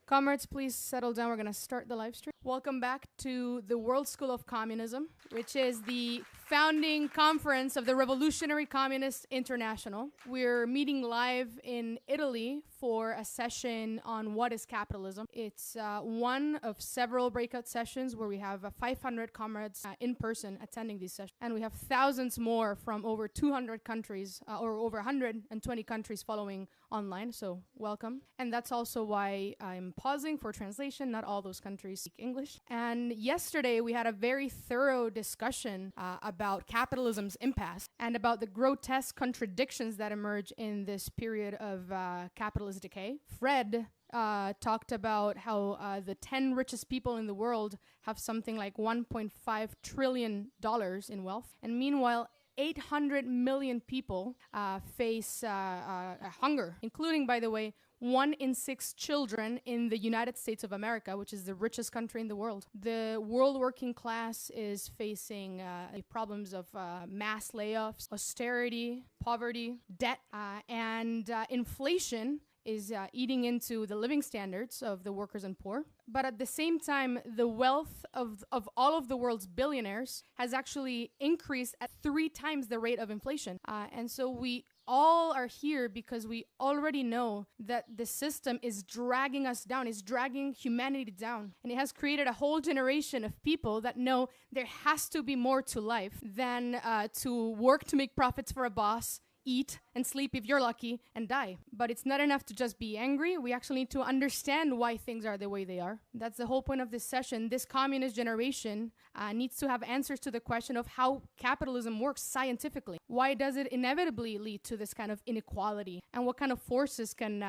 Comrades, please settle down. We're going to start the live stream. Welcome back to the World School of Communism, which is the founding conference of the Revolutionary Communist International. We're meeting live in Italy for a session on what is capitalism. It's one of several breakout sessions where we have 500 comrades in person attending these sessions. And we have thousands more from over 200 countries or over 120 countries following online. So welcome. And that's also why I'm pausing for translation. Not all those countries speak English. And yesterday we had a very thorough discussion about capitalism's impasse and about the grotesque contradictions that emerge in this period of capitalist decay. Fred talked about how the 10 richest people in the world have something like $1.5 trillion in wealth. And meanwhile, 800 million people face hunger, including, by the way, 1 in 6 children in the United States of America, which is the richest country in the world. The world working class is facing problems of mass layoffs, austerity, poverty, debt, and inflation is eating into the living standards of the workers and poor. But at the same time, the wealth of all of the world's billionaires has actually increased at 3 times the rate of inflation. And so we all are here because we already know that the system is dragging us down, is dragging humanity down. And it has created a whole generation of people that know there has to be more to life than to work to make profits for a boss, eat and sleep if you're lucky, and die. But it's not enough to just be angry. We actually need to understand why things are the way they are. That's the whole point of this session. This communist generation needs to have answers to the question of how capitalism works scientifically. Why does it inevitably lead to this kind of inequality? And what kind of forces can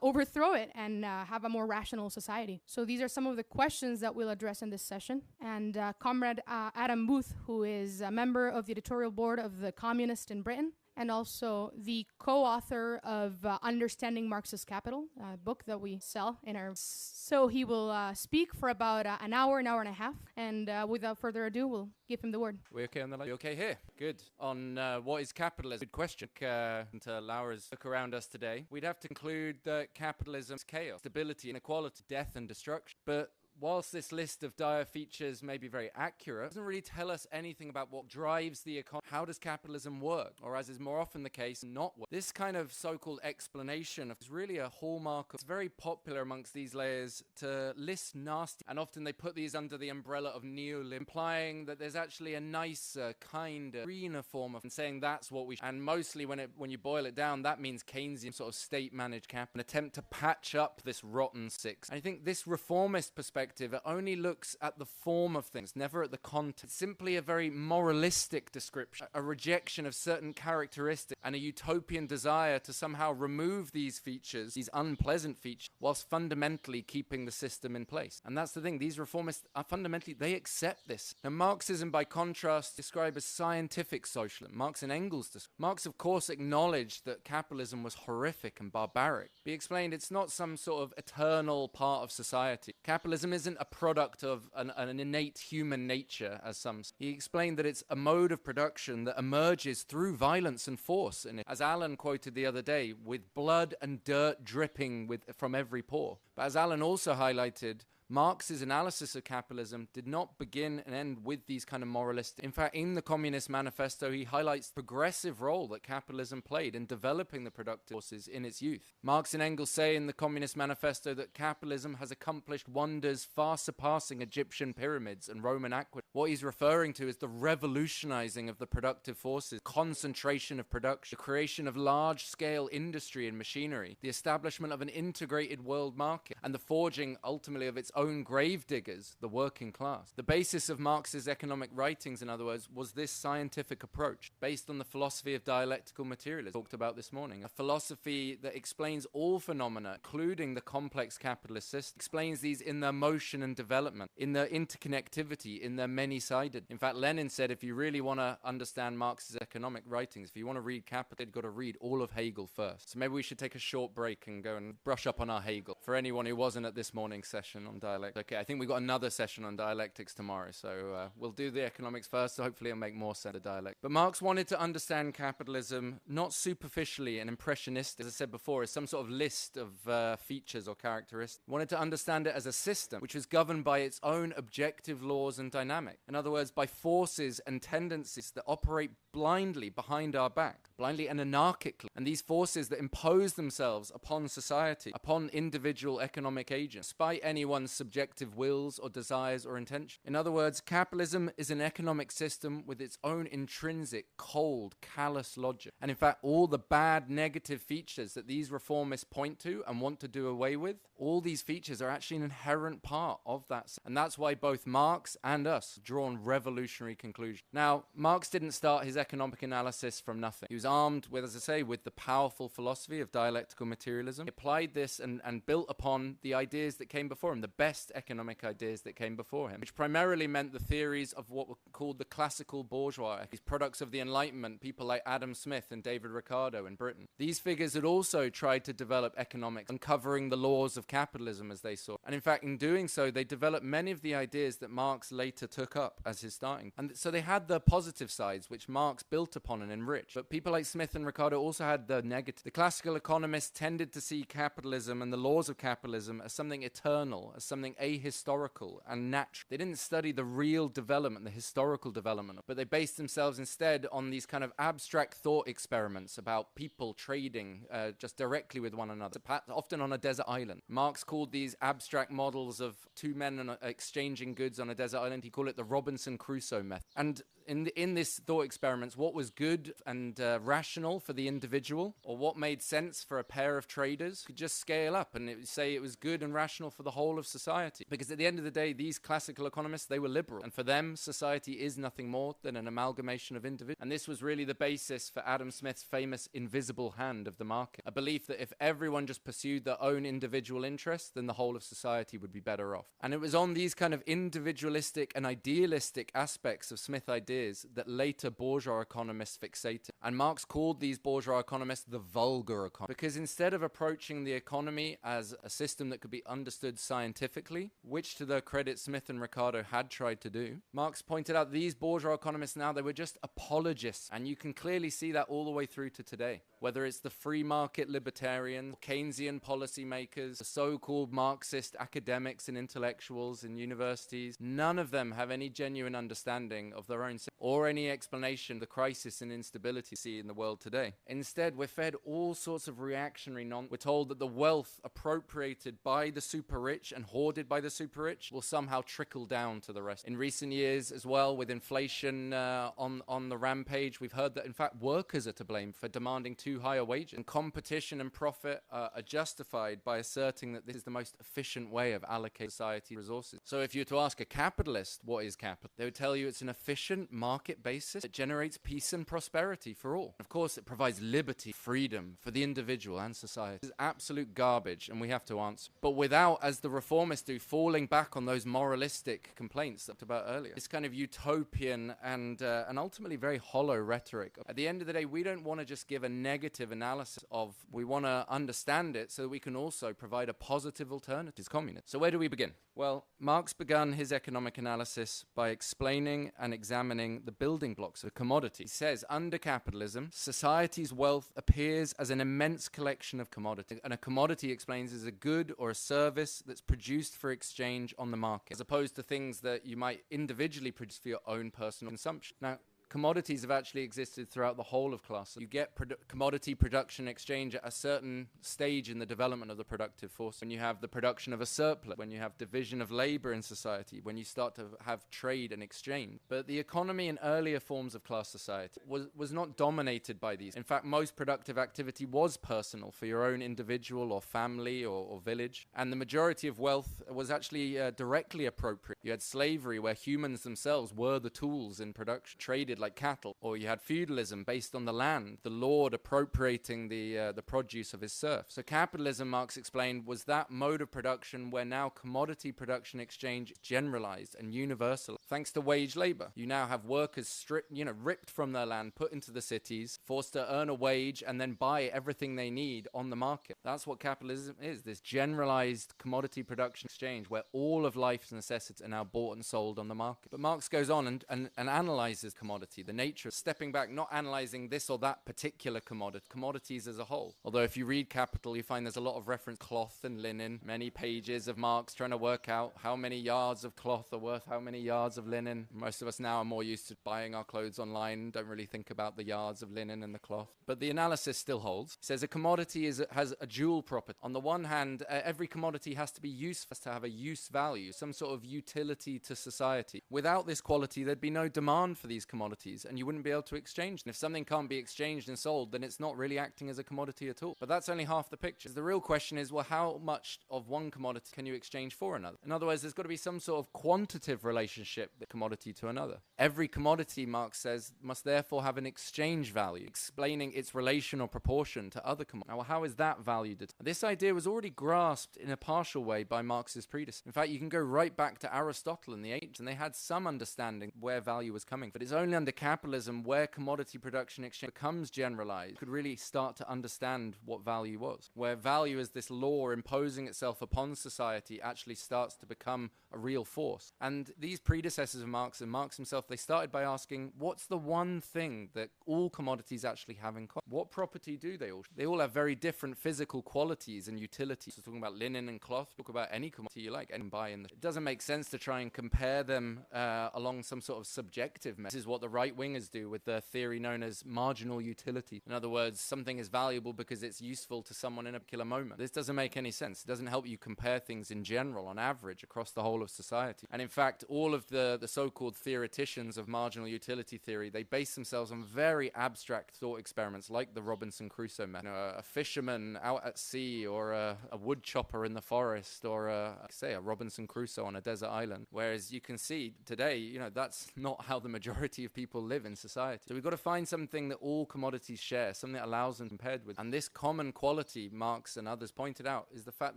overthrow it and have a more rational society? So these are some of the questions that we'll address in this session. And Comrade Adam Booth, who is a member of the editorial board of The Communist in Britain, and also the co-author of Understanding Marxist Capital, a book that we sell in our... So he will speak for about an hour and a half, and without further ado, we'll give him the word. We okay on the line? You okay here? Good. On what is capitalism? Good question. To Laura's look around us today, we'd have to conclude that capitalism is chaos, stability, inequality, death and destruction. But whilst this list of dire features may be very accurate, it doesn't really tell us anything about what drives the economy. How does capitalism work? Or as is more often the case, not work. This kind of so-called explanation is really a hallmark. It's very popular amongst these layers to list nasty, and often they put these under the umbrella of neoliberalism, implying that there's actually a nicer, kinder, greener form of saying that's what we should. And mostly when you boil it down, that means Keynesian sort of state-managed capital, an attempt to patch up this rotten six. I think this reformist perspective, it only looks at the form of things, never at the content. It's simply a very moralistic description, a rejection of certain characteristics and a utopian desire to somehow remove these features, these unpleasant features, whilst fundamentally keeping the system in place. And that's the thing, these reformists are fundamentally, they accept this. Now Marxism, by contrast, described as scientific socialism. Marx and Engels, Marx of course acknowledged that capitalism was horrific and barbaric. He explained it's not some sort of eternal part of society. Capitalism isn't a product of an innate human nature, as some say. He explained that it's a mode of production that emerges through violence and force, and as Alan quoted the other day, with blood and dirt dripping from every pore. But as Alan also highlighted, Marx's analysis of capitalism did not begin and end with these kind of moralistic. In fact, in the Communist Manifesto, he highlights the progressive role that capitalism played in developing the productive forces in its youth. Marx and Engels say in the Communist Manifesto that capitalism has accomplished wonders far surpassing Egyptian pyramids and Roman aqueducts. What he's referring to is the revolutionizing of the productive forces, concentration of production, the creation of large-scale industry and machinery, the establishment of an integrated world market, and the forging, ultimately, of its own grave diggers, the working class. The basis of Marx's economic writings, in other words, was this scientific approach based on the philosophy of dialectical materialism talked about this morning, a philosophy that explains all phenomena, including the complex capitalist system, explains these in their motion and development, in their interconnectivity, in their many-sided. In fact, Lenin said if you really want to understand Marx's economic writings, if you want to read Capital, you've got to read all of Hegel first. So maybe we should take a short break and go and brush up on our Hegel, for anyone who wasn't at this morning's session on dialectics. dialect. Okay, I think we've got another session on dialectics tomorrow, so we'll do the economics first, so hopefully it'll make more sense of dialect. But Marx wanted to understand capitalism not superficially and impressionistic, as I said before, as some sort of list of features or characteristics. He wanted to understand it as a system which was governed by its own objective laws and dynamic. In other words, by forces and tendencies that operate blindly behind our back, blindly and anarchically. And these forces that impose themselves upon society, upon individual economic agents, despite anyone's subjective wills or desires or intentions. In other words, capitalism is an economic system with its own intrinsic, cold, callous logic. And in fact, all the bad, negative features that these reformists point to and want to do away with, all these features are actually an inherent part of that. And that's why both Marx and us draw on revolutionary conclusions. Now, Marx didn't start his economic analysis from nothing. He was armed with, as I say, with the powerful philosophy of dialectical materialism. He applied this and built upon the ideas that came before him, the best economic ideas that came before him, which primarily meant the theories of what were called the classical bourgeois, these products of the Enlightenment, people like Adam Smith and David Ricardo in Britain. These figures had also tried to develop economics, uncovering the laws of capitalism as they saw. And in fact, in doing so, they developed many of the ideas that Marx later took up as his starting. And so they had the positive sides, which Marx built upon and enriched. But people like Smith and Ricardo also had the negative. The classical economists tended to see capitalism and the laws of capitalism as something eternal, as something ahistorical and natural. They didn't study the real development, the historical development, but they based themselves instead on these kind of abstract thought experiments about people trading just directly with one another, often on a desert island. Marx called these abstract models of two men exchanging goods on a desert island, he called it the Robinson Crusoe method. And in this thought experiments, what was good and rational for the individual, or what made sense for a pair of traders, could just scale up and say it was good and rational for the whole of society. Because at the end of the day, these classical economists, they were liberal. And for them, society is nothing more than an amalgamation of individuals. And this was really the basis for Adam Smith's famous invisible hand of the market. A belief that if everyone just pursued their own individual interests, then the whole of society would be better off. And it was on these kind of individualistic and idealistic aspects of Smith ideas that later bourgeois economists fixated. And Marx called these bourgeois economists the vulgar economists, because instead of approaching the economy as a system that could be understood scientifically, which to their credit Smith and Ricardo had tried to do, Marx pointed out these bourgeois economists now, they were just apologists. And you can clearly see that all the way through to today. Whether it's the free market libertarians, Keynesian policymakers, the so-called Marxist academics and intellectuals in universities, none of them have any genuine understanding of their own or any explanation of the crisis and instability we see in the world today. Instead, we're fed all sorts of reactionary nonsense. We're told that the wealth appropriated by the super rich and hoarded by the super rich will somehow trickle down to the rest. In recent years as well, with inflation on the rampage, we've heard that in fact workers are to blame for demanding too high a wage, and competition and profit are justified by asserting that this is the most efficient way of allocating society resources. So if you were to ask a capitalist what is capital, they would tell you it's an efficient market basis that generates peace and prosperity for all. Of course, it provides liberty, freedom for the individual and society. This is absolute garbage, and we have to answer. But without, as the reformists do, falling back on those moralistic complaints that I talked about earlier, this kind of utopian and ultimately very hollow rhetoric. At the end of the day, we don't want to just give a negative analysis of, we want to understand it so that we can also provide a positive alternative to communism. So where do we begin? Well, Marx began his economic analysis by explaining and examining the building blocks of a commodity. He says, under capitalism, society's wealth appears as an immense collection of commodities. And a commodity, he explains, is a good or a service that's produced for exchange on the market, as opposed to things that you might individually produce for your own personal consumption. Now, commodities have actually existed throughout the whole of class. You get commodity production exchange at a certain stage in the development of the productive force. When you have the production of a surplus, when you have division of labor in society, when you start to have trade and exchange. But the economy in earlier forms of class society was not dominated by these. In fact, most productive activity was personal for your own individual or family or village. And the majority of wealth was actually directly appropriate. You had slavery where humans themselves were the tools in production, traded like cattle, or you had feudalism based on the land, the lord appropriating the produce of his serf. So capitalism, Marx explained, was that mode of production where now commodity production exchange is generalized and universal. Thanks to wage labor, you now have workers ripped from their land, put into the cities, forced to earn a wage and then buy everything they need on the market. That's what capitalism is, this generalized commodity production exchange where all of life's necessities are now bought and sold on the market. But Marx goes on and analyzes commodity, the nature, stepping back, not analyzing this or that particular commodities as a whole. Although if you read Capital, you find there's a lot of reference to cloth and linen, many pages of Marx trying to work out how many yards of cloth are worth how many yards of linen. Most of us now are more used to buying our clothes online, don't really think about the yards of linen and the cloth. But the analysis still holds. It says a commodity has a dual property. On the one hand, every commodity has to be useful, has to have a use value, some sort of utility to society. Without this quality, there'd be no demand for these commodities, and you wouldn't be able to exchange them. If something can't be exchanged and sold, then it's not really acting as a commodity at all. But that's only half the picture. The real question is, well, how much of one commodity can you exchange for another? In other words, there's got to be some sort of quantitative relationship with commodity to another. Every commodity, Marx says, must therefore have an exchange value, explaining its relation or proportion to other commodities. Now, how is that value determined? This idea was already grasped in a partial way by Marx's predecessors. In fact, you can go right back to Aristotle in the ancients, and they had some understanding where value was coming. But it's only under capitalism where commodity production exchange becomes generalized, could really start to understand what value was. Where value as this law imposing itself upon society actually starts to become a real force. And these predecessors of Marx and Marx himself, they started by asking, what's the one thing that all commodities actually have in common? What property do they all? They all have very different physical qualities and utilities. So talking about linen and cloth, talk about any commodity you like and buy in. It doesn't make sense to try and compare them along some sort of subjective method. This is what the right-wingers do with their theory known as marginal utility. In other words, something is valuable because it's useful to someone in a particular moment. This doesn't make any sense. It doesn't help you compare things in general, on average, across the whole of society. And in fact, all of the so-called theoreticians of marginal utility theory, they base themselves on very abstract thought experiments like the Robinson Crusoe method. A fisherman out at sea, or a wood chopper in the forest, or a Robinson Crusoe on a desert island. Whereas you can see today, that's not how the majority of people live in society. So we've got to find something that all commodities share, something that allows them compared with. And this common quality, Marx and others pointed out, is the fact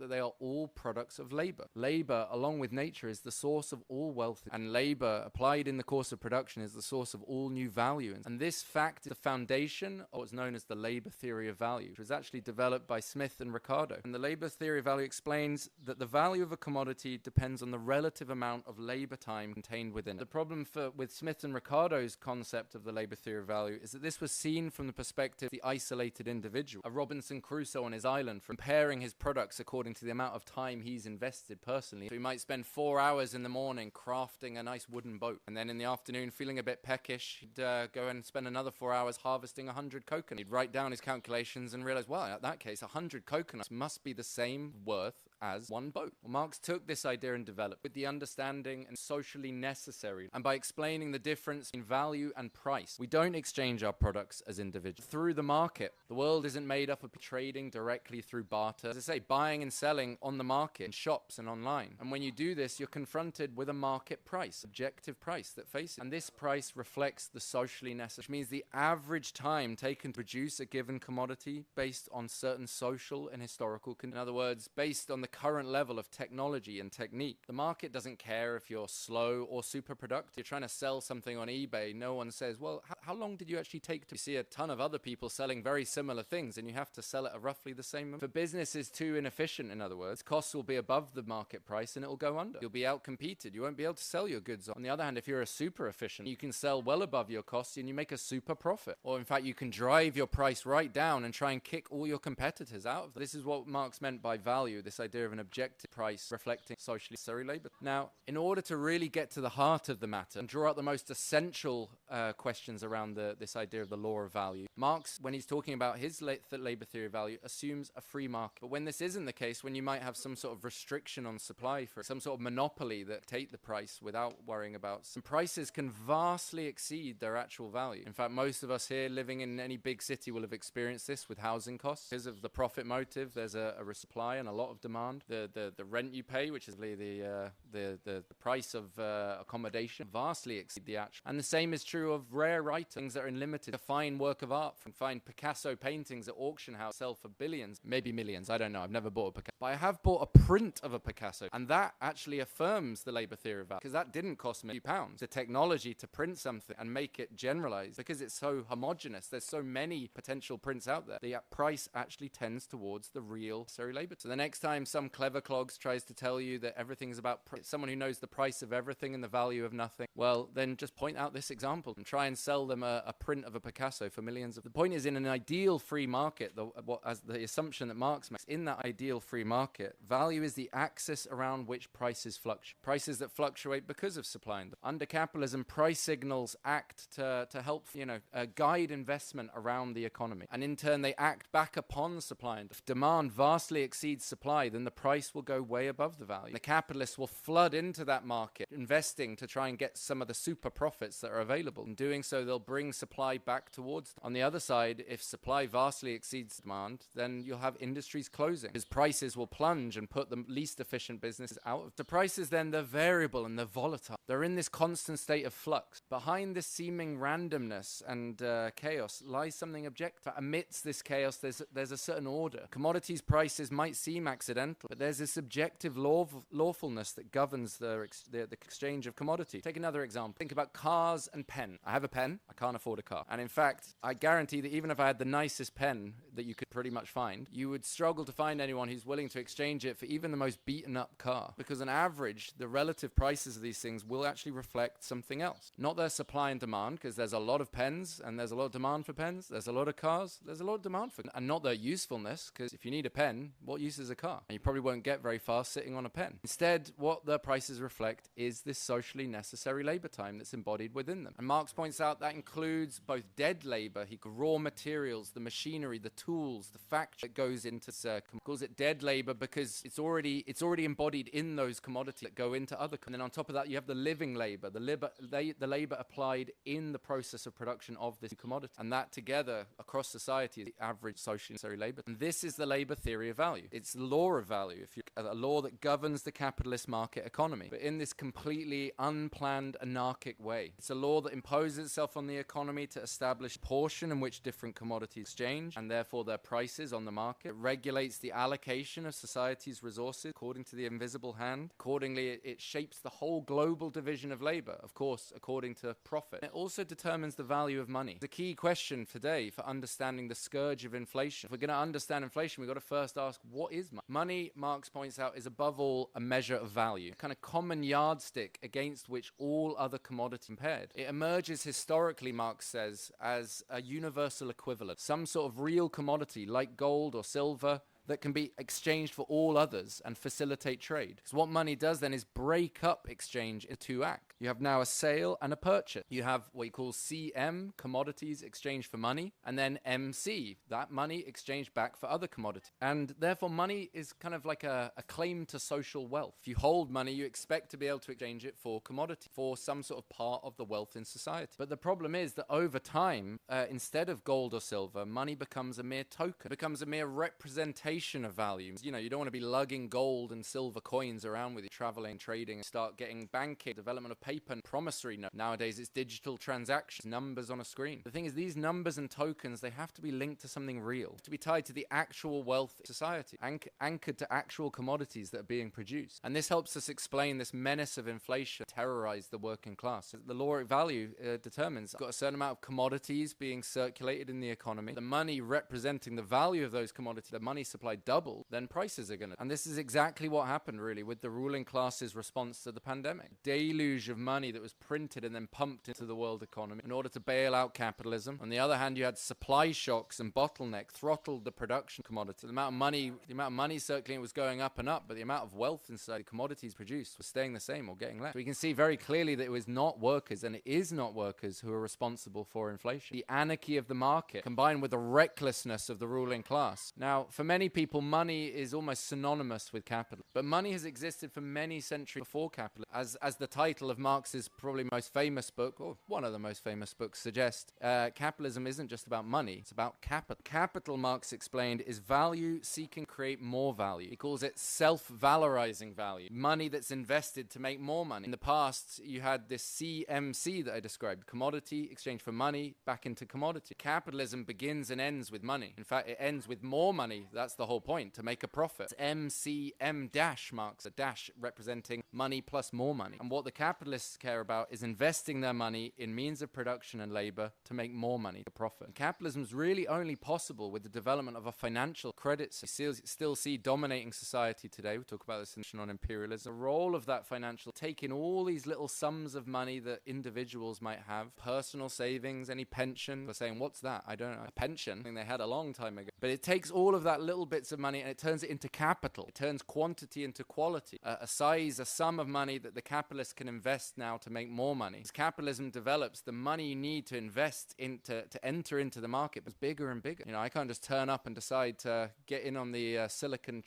that they are all products of labor. Labor, along with nature, is the source of all wealth. And labor, applied in the course of production, is the source of all new value. And this fact is the foundation of what's known as the labor theory of value, which was actually developed by Smith and Ricardo. And the labor theory of value explains that the value of a commodity depends on the relative amount of labor time contained within it. The problem with Smith and Ricardo's concept of the labor theory of value is that this was seen from the perspective of the isolated individual, a Robinson Crusoe on his island, comparing his products according to the amount of time he's invested personally. So he might spend 4 hours in the morning crafting a nice wooden boat, and then in the afternoon, feeling a bit peckish, he'd go and spend another 4 hours harvesting 100 coconuts. He'd write down his calculations and realize, well, in that case, 100 coconuts must be the same worth as one boat. Well, Marx took this idea and developed with the understanding and socially necessary, and by explaining the difference in value and price. We don't exchange our products as individuals. Through the market, the world isn't made up of trading directly through barter. As I say, buying and selling on the market, in shops and online. And when you do this, you're confronted with a market price, objective price that faces. And this price reflects the socially necessary, which means the average time taken to produce a given commodity based on certain social and historical conditions. In other words, based on the current level of technology and technique. The market doesn't care if you're slow or super productive. You're trying to sell something on eBay. No one says, well, how long did you actually take to see a ton of other people selling very similar things, and you have to sell it at roughly the same amount? If a business is too inefficient, in other words, costs will be above the market price and it will go under. You'll be outcompeted. You won't be able to sell your goods. On the other hand, if you're a super efficient, you can sell well above your costs and you make a super profit. Or in fact, you can drive your price right down and try and kick all your competitors out of them. This is what Marx meant by value, this idea of an objective price reflecting socially necessary labor. Now, in order to really get to the heart of the matter and draw out the most essential questions around this idea of the law of value, Marx, when he's talking about his labor theory of value, assumes a free market. But when this isn't the case, when you might have some sort of restriction on supply, for some sort of monopoly that take the price without worrying about, some prices can vastly exceed their actual value. In fact, most of us here living in any big city will have experienced this with housing costs. Because of the profit motive, there's a supply and a lot of demand. demand. The rent you pay, which is the price of accommodation, vastly exceed the actual. And the same is true of rare writings that are unlimited. A fine work of art, from fine Picasso paintings at auction house sell for billions, maybe millions. I don't know. I've never bought a Picasso, but I have bought a print of a Picasso, and that actually affirms the labor theory of value, because that didn't cost me £2. The technology to print something and make it generalized, because it's so homogenous, there's so many potential prints out there, the price actually tends towards the real necessary labor. So the next time some clever clogs tries to tell you that everything's about someone who knows the price of everything and the value of nothing, well, then just point out this example and try and sell them a print of a Picasso for millions of. The point is, in an ideal free market, as the assumption that Marx makes, in that ideal free market, value is the axis around which prices fluctuate. Prices that fluctuate because of supply and demand. Under capitalism, price signals act to help, guide investment around the economy. And in turn, they act back upon supply and demand. If demand vastly exceeds supply, then the price will go way above the value. The capitalists will flood into that market, investing to try and get some of the super profits that are available. In doing so, they'll bring supply back towards them. On the other side, if supply vastly exceeds demand, then you'll have industries closing, because prices will plunge and put the least efficient businesses out of. The prices then, they're variable and they're volatile. They're in this constant state of flux. Behind this seeming randomness and chaos lies something objective. Amidst this chaos, there's a certain order. Commodities prices might seem accidental, but there's this objective lawfulness that governs the exchange of commodities. Take another example. Think about cars and pen. I have a pen. I can't afford a car. And in fact, I guarantee that even if I had the nicest pen that you could pretty much find, you would struggle to find anyone who's willing to exchange it for even the most beaten up car. Because on average, the relative prices of these things will actually reflect something else. Not their supply and demand, because there's a lot of pens and there's a lot of demand for pens. There's a lot of cars. There's a lot of demand for, and not their usefulness, because if you need a pen, what use is a car? And you probably won't get very far sitting on a pen. Instead, what the prices reflect is this socially necessary labor time that's embodied within them. And Marx points out that includes both dead labor, raw materials, the machinery, the tools, the factory that goes into calls it dead labor because it's already embodied in those commodities that go into other. And then on top of that, you have the living labor, the labor applied in the process of production of this commodity. And that together across society is the average socially necessary labor. And this is the labor theory of value. It's the law of value, a law that governs the capitalist market economy, but in this completely unplanned, anarchic way. It's a law that imposes itself on the economy to establish a portion in which different commodities exchange, and therefore their prices on the market. It regulates the allocation of society's resources according to the invisible hand. Accordingly, it shapes the whole global division of labor, of course, according to profit. It also determines the value of money. The key question today for understanding the scourge of inflation. If we're going to understand inflation, we've got to first ask, what is money? Money, Marx points out, is above all a measure of value, a kind of common yardstick against which all other commodities are compared. It emerges historically, Marx says, as a universal equivalent, some sort of real commodity like gold or silver that can be exchanged for all others and facilitate trade. So what money does then is break up exchange into two acts. You have now a sale and a purchase. You have what you call CM, commodities exchanged for money, and then MC, that money exchanged back for other commodities. And therefore money is kind of like a claim to social wealth. If you hold money, you expect to be able to exchange it for commodity, for some sort of part of the wealth in society. But the problem is that over time, instead of gold or silver, money becomes a mere token, becomes a mere representation of value. You don't want to be lugging gold and silver coins around with you, traveling, trading, start getting banking, development of paper and promissory note. Nowadays, it's digital transactions, numbers on a screen. The thing is, these numbers and tokens, they have to be linked to something real, to be tied to the actual wealth of society, anchored to actual commodities that are being produced. And this helps us explain this menace of inflation terrorize the working class. The law of value determines got a certain amount of commodities being circulated in the economy, the money representing the value of those commodities, the money supply double, then prices are going to. And this is exactly what happened really with the ruling class's response to the pandemic. Deluge of money that was printed and then pumped into the world economy in order to bail out capitalism. On the other hand, you had supply shocks and bottleneck throttled the production commodity. The amount of money circulating was going up and up, but the amount of wealth inside the commodities produced was staying the same or getting less. So we can see very clearly that it was not workers, and it is not workers, who are responsible for inflation. The anarchy of the market combined with the recklessness of the ruling class. Now, for many people, money is almost synonymous with capital. But money has existed for many centuries before capitalism. As the title of Marx's probably most famous book, or one of the most famous books, suggests, capitalism isn't just about money, it's about capital. Capital, Marx explained, is value seeking to create more value. He calls it self-valorizing value, money that's invested to make more money. In the past, you had this CMC that I described, commodity, exchange for money, back into commodity. Capitalism begins and ends with money. In fact, it ends with more money. That's the whole point, to make a profit. It's MCM dash, Marx, a dash representing money plus more money. And what the capitalists care about is investing their money in means of production and labor to make more money, to profit. And capitalism is really only possible with the development of a financial credit system. We still see dominating society today. We'll talk about this on imperialism. The role of that financial, taking all these little sums of money that individuals might have, personal savings, any pension. They're saying, what's that? I don't know. A pension, thing they had a long time ago. But it takes all of that little bits of money and it turns it into capital. It turns quantity into quality. A sum of money that the capitalists can invest now to make more money. As capitalism develops, the money you need to invest to enter into the market is bigger and bigger. I can't just turn up and decide to get in on the silicon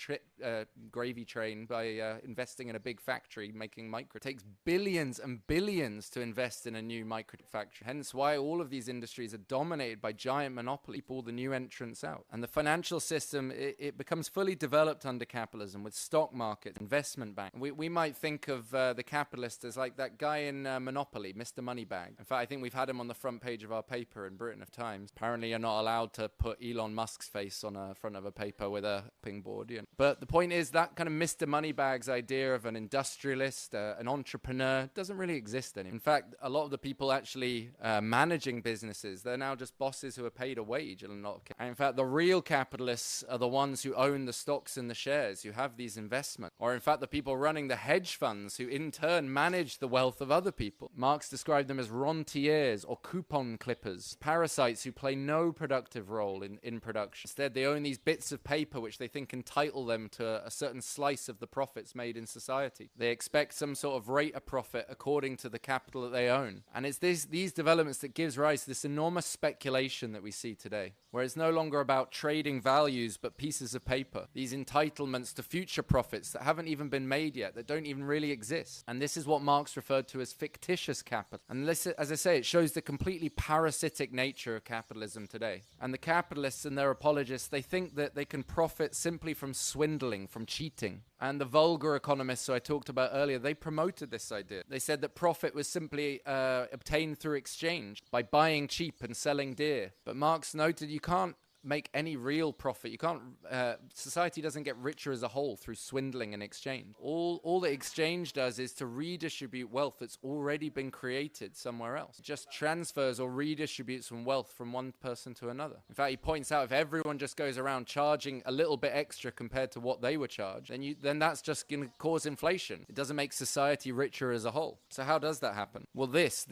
gravy train by investing in a big factory making micro. It takes billions and billions to invest in a new micro factory. Hence why all of these industries are dominated by giant monopoly. Keep all the new entrants out. And the financial system, it becomes fully developed under capitalism with stock markets, investment banks. We might think of the capitalist as like that guy in Monopoly, Mr. Moneybag. In fact, I think we've had him on the front page of our paper in Britain of Times. Apparently, you're not allowed to put Elon Musk's face on a front of a paper with a ping board. But the point is that kind of Mr. Moneybag's idea of an industrialist, an entrepreneur, doesn't really exist anymore. In fact, a lot of the people actually managing businesses, they're now just bosses who are paid a wage. And in fact, the real capitalists are the ones who own the stocks and the shares, who have these investments. Or in fact, the people running the hedge funds who in turn manage the wealth of other people. Marx described them as rentiers or coupon clippers, parasites who play no productive role in production. Instead, they own these bits of paper which they think entitle them to a certain slice of the profits made in society. They expect some sort of rate of profit according to the capital that they own. And it's these developments that gives rise to this enormous speculation that we see today, where it's no longer about trading values but pieces of paper. These entitlements to future profits that haven't even been made yet, that don't even really exist. And this is what Marx referred to as fictitious capital. And this, as I say, it shows the completely parasitic nature of capitalism today. And the capitalists and their apologists, they think that they can profit simply from swindling, from cheating. And the vulgar economists who I talked about earlier, they promoted this idea. They said that profit was simply obtained through exchange, by buying cheap and selling dear. But Marx noted you can't make any real profit. You can't, society doesn't get richer as a whole through swindling and exchange. All the exchange does is to redistribute wealth that's already been created somewhere else. It just transfers or redistributes from wealth from one person to another. In fact, he points out if everyone just goes around charging a little bit extra compared to what they were charged, then that's just going to cause inflation. It doesn't make society richer as a whole. So how does that happen? Well, this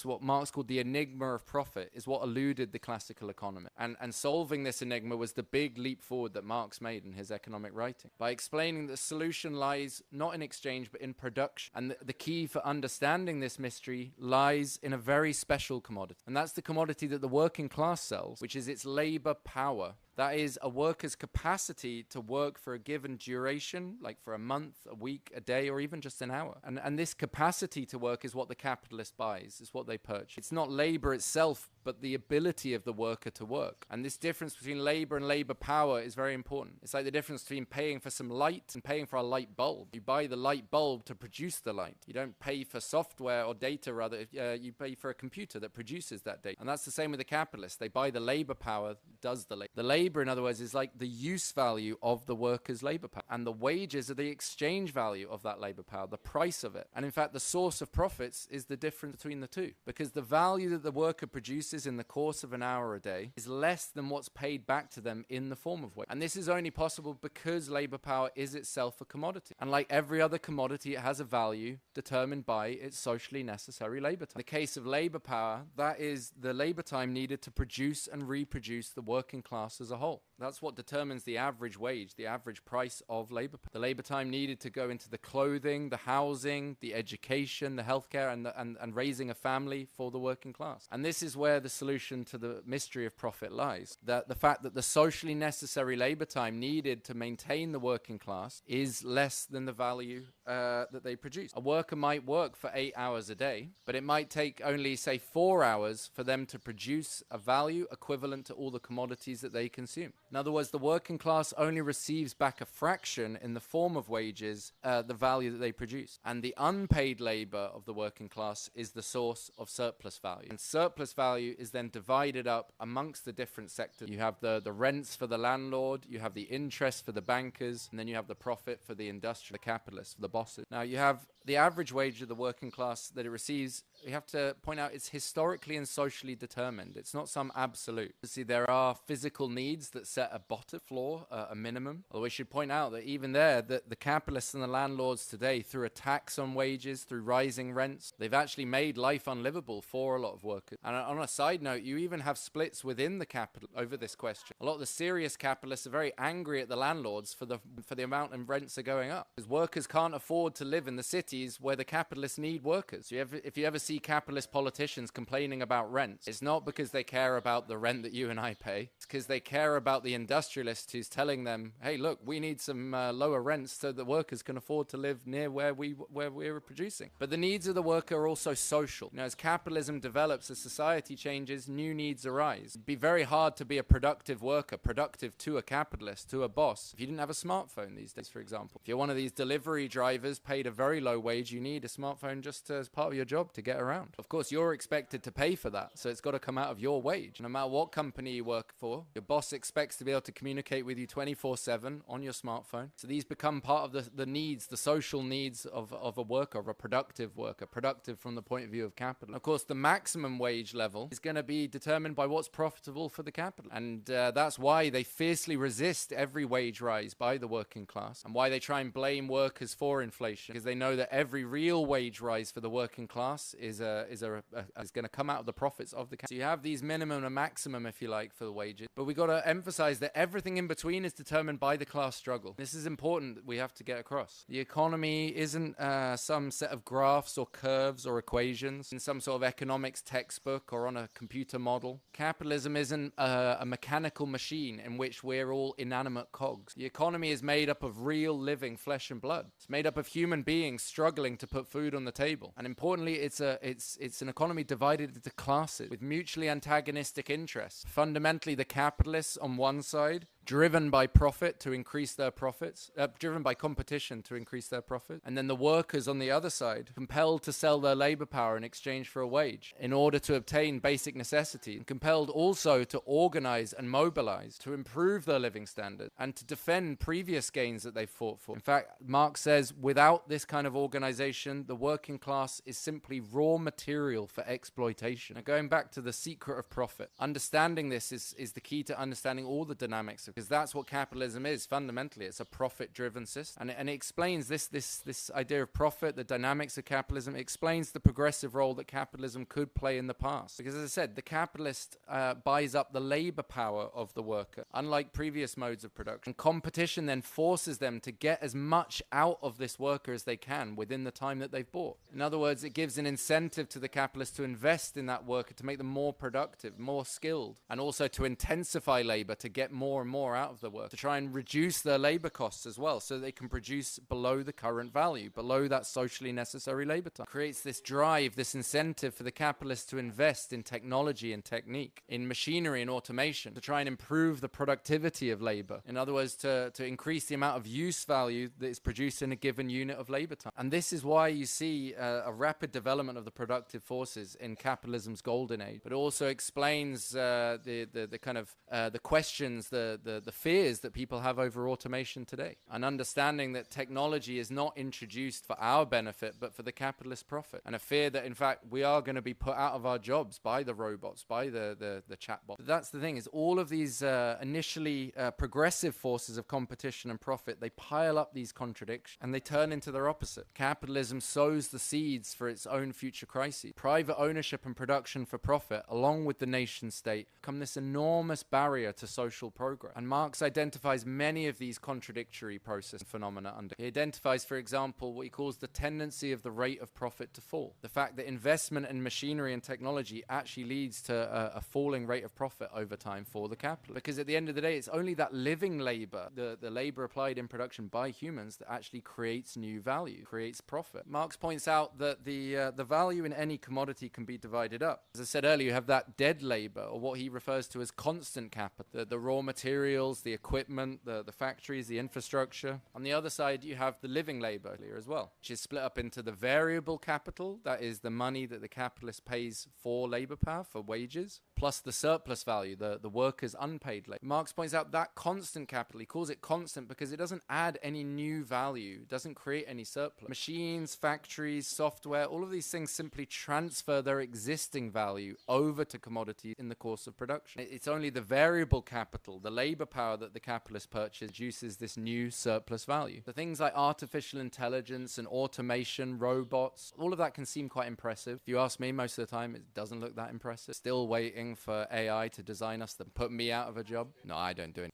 what Marx called the enigma of profit is what eluded the classical economy. And solving this enigma was the big leap forward that Marx made in his economic writing, by explaining that the solution lies not in exchange but in production. And the key for understanding this mystery lies in a very special commodity. And that's the commodity that the working class sells, which is its labor power. That is a worker's capacity to work for a given duration, like for a month, a week, a day, or even just an hour. And this capacity to work is what the capitalist buys, is what they purchase. It's not labor itself, but the ability of the worker to work. And this difference between labor and labor power is very important. It's like the difference between paying for some light and paying for a light bulb. You buy the light bulb to produce the light. You don't pay for software or data, rather. You pay for a computer that produces that data. And that's the same with the capitalist. They buy the labor power, does the labor. The labor, in other words, is like the use value of the worker's labor power. And the wages are the exchange value of that labor power, the price of it. And in fact, the source of profits is the difference between the two. Because the value that the worker produces in the course of an hour a day is less than what's paid back to them in the form of wage. And this is only possible because labor power is itself a commodity. And like every other commodity, it has a value determined by its socially necessary labor time. In the case of labor power, that is the labor time needed to produce and reproduce the working class as a whole. That's what determines the average wage, the average price of labor. The labor time needed to go into the clothing, the housing, the education, the healthcare, and raising a family for the working class. And this is where the solution to the mystery of profit lies. That the fact that the socially necessary labor time needed to maintain the working class is less than the value that they produce. A worker might work for 8 hours a day, but it might take only, say, 4 hours for them to produce a value equivalent to all the commodities that they consume. In other words, the working class only receives back a fraction in the form of wages, the value that they produce. And the unpaid labor of the working class is the source of surplus value. And surplus value is then divided up amongst the different sectors. You have the rents for the landlord, you have the interest for the bankers, and then you have the profit for the industrial, the capitalists, for the bosses. Now you have the average wage of the working class that it receives. We have to point out it's historically and socially determined. It's not some absolute. See, there are physical needs that set a bottom floor, a minimum. Although we should point out that even there, the capitalists and the landlords today, through a tax on wages, through rising rents, they've actually made life unlivable for a lot of workers. And on a side note, you even have splits within the capital over this question. A lot of the serious capitalists are very angry at the landlords for the amount of rents are going up. Because workers can't afford to live in the cities where the capitalists need workers. If you ever see capitalist politicians complaining about rents, it's not because they care about the rent that you and I pay. It's because they care about the industrialist who's telling them, hey, look, we need some lower rents so that workers can afford to live near where we're producing. But the needs of the worker are also social. As capitalism develops, as society changes, new needs arise. It'd be very hard to be a productive worker, productive to a capitalist, to a boss, if you didn't have a smartphone these days, for example. If you're one of these delivery drivers paid a very low wage, you need a smartphone just as part of your job to get around. Of course, you're expected to pay for that, so it's got to come out of your wage. No matter what company you work for, your boss expects to be able to communicate with you 24/7 on your smartphone. So these become part of the needs, the social needs of a worker, of a productive worker, productive from the point of view of capital. Of course, the maximum wage level is going to be determined by what's profitable for the capital. And that's why they fiercely resist every wage rise by the working class, and why they try and blame workers for inflation, because they know that every real wage rise for the working class is going to come out of the profits of the capital. So you have these minimum and maximum, if you like, for the wages. But we've got to emphasize that everything in between is determined by the class struggle. This is important that we have to get across. The economy isn't some set of graphs or curves or equations in some sort of economics textbook or on a computer model. Capitalism isn't a mechanical machine in which we're all inanimate cogs. The economy is made up of real living flesh and blood. It's made up of human beings struggling to put food on the table. And importantly, it's an economy divided into classes with mutually antagonistic interests. Fundamentally, the capitalists on one side, driven by profit to increase their profits, driven by competition to increase their profit. And then the workers on the other side, compelled to sell their labor power in exchange for a wage in order to obtain basic necessities, and compelled also to organize and mobilize to improve their living standard and to defend previous gains that they fought for. In fact, Marx says, without this kind of organization, the working class is simply raw material for exploitation. Now, going back to the secret of profit, understanding this is the key to understanding all the dynamics of, because that's what capitalism is. Fundamentally, it's a profit-driven system, and it explains this idea of profit, the dynamics of capitalism. It explains the progressive role that capitalism could play in the past. Because, as I said, the capitalist buys up the labor power of the worker, unlike previous modes of production. And competition then forces them to get as much out of this worker as they can within the time that they've bought. In other words, it gives an incentive to the capitalist to invest in that worker, to make them more productive, more skilled, and also to intensify labor, to get more and more out of the work, to try and reduce their labor costs as well, so they can produce below the current value, below that socially necessary labor time. It creates this drive, this incentive for the capitalists to invest in technology and technique, in machinery and automation, to try and improve the productivity of labor. In other words, to increase the amount of use value that is produced in a given unit of labor time. And this is why you see a rapid development of the productive forces in capitalism's golden age. But it also explains the kind of the questions, the fears that people have over automation today. And understanding that technology is not introduced for our benefit, but for the capitalist profit. And a fear that, in fact, we are going to be put out of our jobs by the robots, by the chatbot. But that's the thing, is all of these initially progressive forces of competition and profit, they pile up these contradictions and they turn into their opposite. Capitalism sows the seeds for its own future crises. Private ownership and production for profit, along with the nation state, become this enormous barrier to social progress. And Marx identifies many of these contradictory process phenomena under. He identifies, for example, what he calls the tendency of the rate of profit to fall. The fact that investment in machinery and technology actually leads to a falling rate of profit over time for the capital. Because at the end of the day, it's only that living labor, the labor applied in production by humans, that actually creates new value, creates profit. Marx points out that the value in any commodity can be divided up. As I said earlier, you have that dead labor, or what he refers to as constant capital, the raw materials, the equipment, the factories, the infrastructure. On the other side, you have the living labor here as well, which is split up into the variable capital, that is the money that the capitalist pays for labor power, for wages, plus the surplus value, the worker's unpaid labor. Marx points out that constant capital, he calls it constant because it doesn't add any new value, doesn't create any surplus. Machines, factories, software, all of these things simply transfer their existing value over to commodities in the course of production. It's only the variable capital, the labor power that the capitalist produces this new surplus value. The things like artificial intelligence and automation, robots, all of that can seem quite impressive. If you ask me, most of the time, it doesn't look that impressive. Still waiting for AI to design us that put me out of a job. No, I don't do it.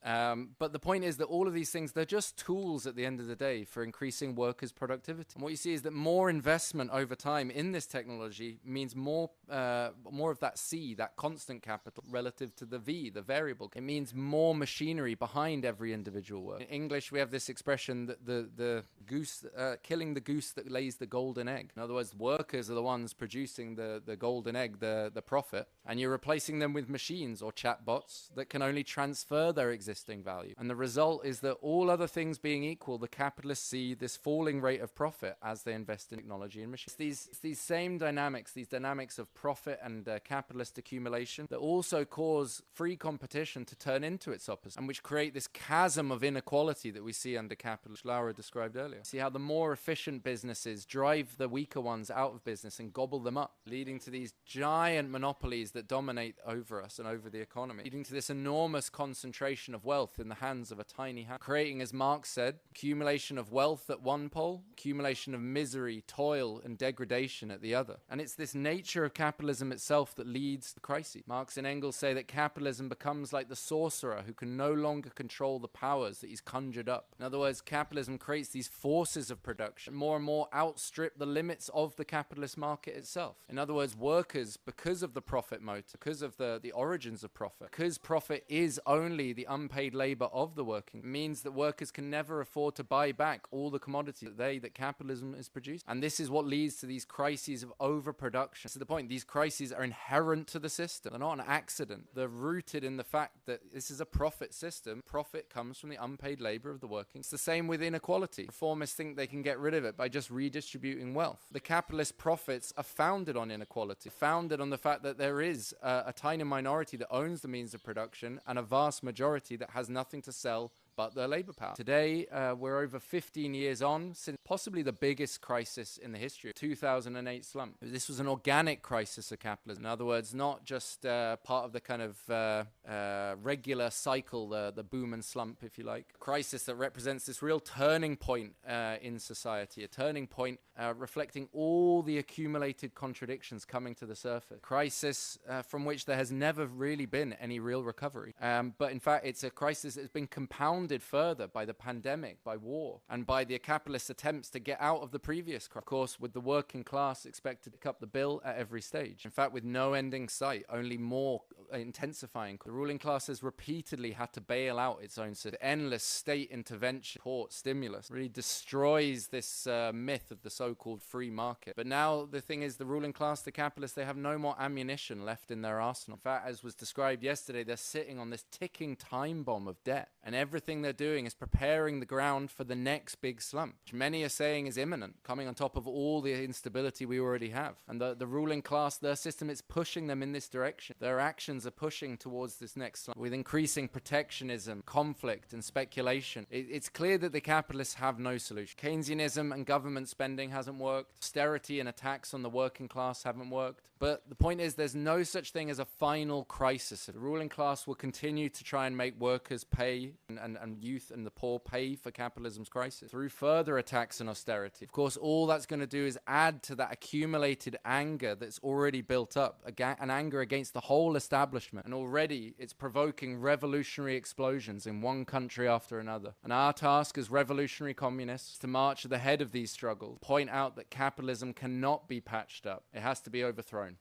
But the point is that all of these things, they're just tools at the end of the day for increasing workers' productivity. And what you see is that more investment over time in this technology means more of that C, that constant capital, relative to the V, the variable. It means more machinery behind every individual work. In English, we have this expression that the goose, killing the goose that lays the golden egg. In other words, workers are the ones producing the golden egg, the profit, and you're replacing them with machines or chatbots that can only transfer their existing value. And the result is that all other things being equal, the capitalists see this falling rate of profit as they invest in technology and machines. It's these same dynamics, these dynamics of profit and capitalist accumulation that also cause free competition to turn into its opposite, and which create this chasm of inequality that we see under capitalism, which Laura described earlier. See how the more efficient businesses drive the weaker ones out of business and gobble them up, leading to these giant monopolies that dominate over us and over the economy, leading to this enormous concentration of wealth in the hands of a tiny hand, creating, as Marx said, accumulation of wealth at one pole, accumulation of misery, toil, and degradation at the other. And it's this nature of capitalism itself that leads to crises. Marx and Engels say that capitalism becomes like the sorcerer who can no longer control the powers that he's conjured up. In other words, capitalism creates these forces of production more and more outstrip the limits of the capitalist market itself. In other words, workers, because of the profit motive, because of the origins of profit, because profit is only the unpaid labor of the working, means that workers can never afford to buy back all the commodities that capitalism is producing. And this is what leads to these crises of overproduction. To the point, these crises are inherent to the system. They're not an accident. They're rooted in the fact that this is a profit system. Profit comes from the unpaid labor of the working. It's the same with inequality. Reformists think they can get rid of it by just redistributing wealth. The capitalist profits are founded on inequality, founded on the fact that there is a tiny minority that owns the means of production and a vast majority that has nothing to sell but their labor power. Today, we're over 15 years on since possibly the biggest crisis in the history, 2008 slump. This was an organic crisis of capitalism. In other words, not just part of the kind of regular cycle, the boom and slump, if you like. A crisis that represents this real turning point in society, a turning point reflecting all the accumulated contradictions coming to the surface. Crisis from which there has never really been any real recovery. But in fact, it's a crisis that has been compounded further by the pandemic, by war, and by the capitalist attempts to get out of the previous crisis. Of course, with the working class expected to pick up the bill at every stage. In fact, with no ending sight, only more intensifying. The ruling class has repeatedly had to bail out its own system. Endless state intervention, support, stimulus really destroys this myth of the so-called free market. But now the thing is, the ruling class, the capitalists, they have no more ammunition left in their arsenal. In fact, as was described yesterday, they're sitting on this ticking time bomb of debt, and everything they're doing is preparing the ground for the next big slump, which many are saying is imminent, coming on top of all the instability we already have. And the ruling class, their system, is pushing them in this direction. Their actions are pushing towards this next slump with increasing protectionism, conflict, and speculation. It's clear that the capitalists have no solution. Keynesianism and government spending hasn't worked. Austerity and attacks on the working class haven't worked. But the point is, there's no such thing as a final crisis. The ruling class will continue to try and make workers pay and youth and the poor pay for capitalism's crisis through further attacks and austerity. Of course, all that's going to do is add to that accumulated anger that's already built up, an anger against the whole establishment establishment, and already it's provoking revolutionary explosions in one country after another. And our task as revolutionary communists is to march at the head of these struggles, point out that capitalism cannot be patched up. It has to be overthrown.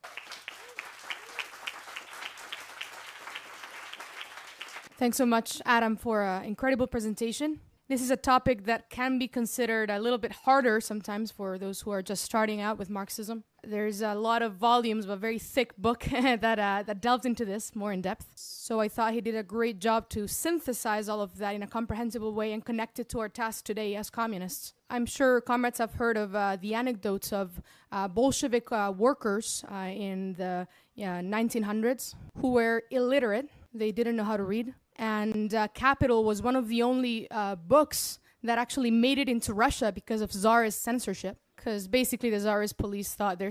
Thanks so much, Adam, for an incredible presentation. This is a topic that can be considered a little bit harder sometimes for those who are just starting out with Marxism. There's a lot of volumes of a very thick book that delves into this more in depth. So I thought he did a great job to synthesize all of that in a comprehensible way and connect it to our task today as communists. I'm sure comrades have heard of the anecdotes of Bolshevik workers in the 1900s who were illiterate. They didn't know how to read. And Capital was one of the only books that actually made it into Russia because of Tsarist censorship. Because basically the Tsarist police thought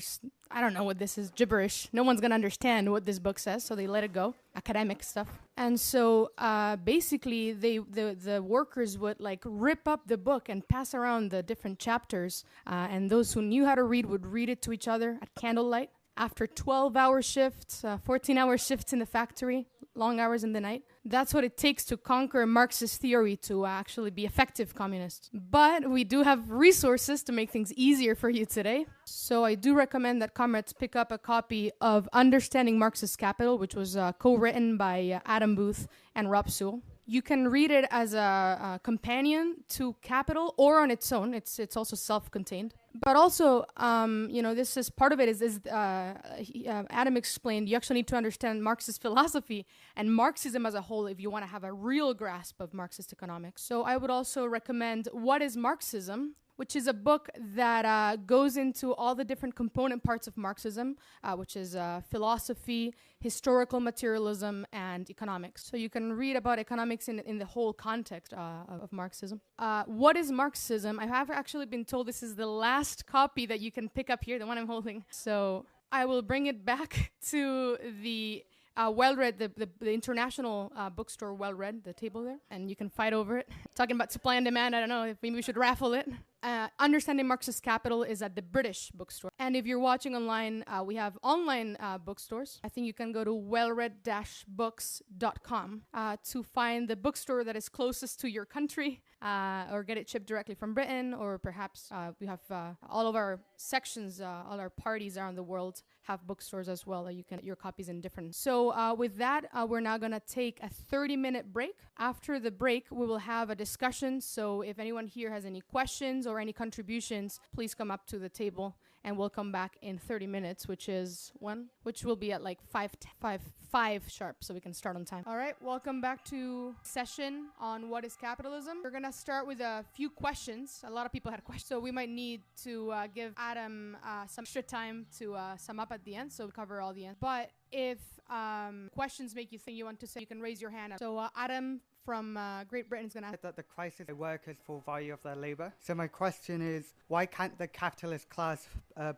I don't know what this is, gibberish. No one's going to understand what this book says, so they let it go. Academic stuff. And so basically the workers would like rip up the book and pass around the different chapters. And those who knew how to read would read it to each other at candlelight. After 12-hour shifts, 14-hour shifts in the factory, long hours in the night. That's what it takes to conquer Marxist theory to actually be effective communists. But we do have resources to make things easier for you today. So I do recommend that comrades pick up a copy of Understanding Marxist Capital, which was co-written by Adam Booth and Rob Sewell. You can read it as a companion to Capital or on its own. It's also self-contained. But also, this is part of it is Adam explained, you actually need to understand Marxist philosophy and Marxism as a whole if you want to have a real grasp of Marxist economics. So I would also recommend What is Marxism?, which is a book that goes into all the different component parts of Marxism, which is philosophy, historical materialism, and economics. So you can read about economics in the whole context of Marxism. What is Marxism? I have actually been told this is the last copy that you can pick up here, the one I'm holding. So I will bring it back to the Well-Read, the international bookstore Well-Read, the table there, and you can fight over it. Talking about supply and demand, I don't know, if maybe we should raffle it. Understanding Marxist Capital is at the British bookstore. And if you're watching online, we have online bookstores. I think you can go to wellread-books.com to find the bookstore that is closest to your country, or get it shipped directly from Britain, or perhaps we have all of our sections, all our parties around the world have bookstores as well that you can get your copies in different. So with that, we're now going to take a 30-minute break. After the break, we will have a discussion. So if anyone here has any questions or any contributions, please come up to the table and we'll come back in 30 minutes, which will be at like 5 sharp, so we can start on time. All right, welcome back to session on what is capitalism. We're gonna start with a few questions. A lot of people had questions, so we might need to give Adam some extra time to sum up at the end, so we cover all the end. But if questions make you think you want to say, you can raise your hand up. So Adam from Great Britain is going to ask that the crisis of workers for value of their labor. So my question is, why can't the capitalist class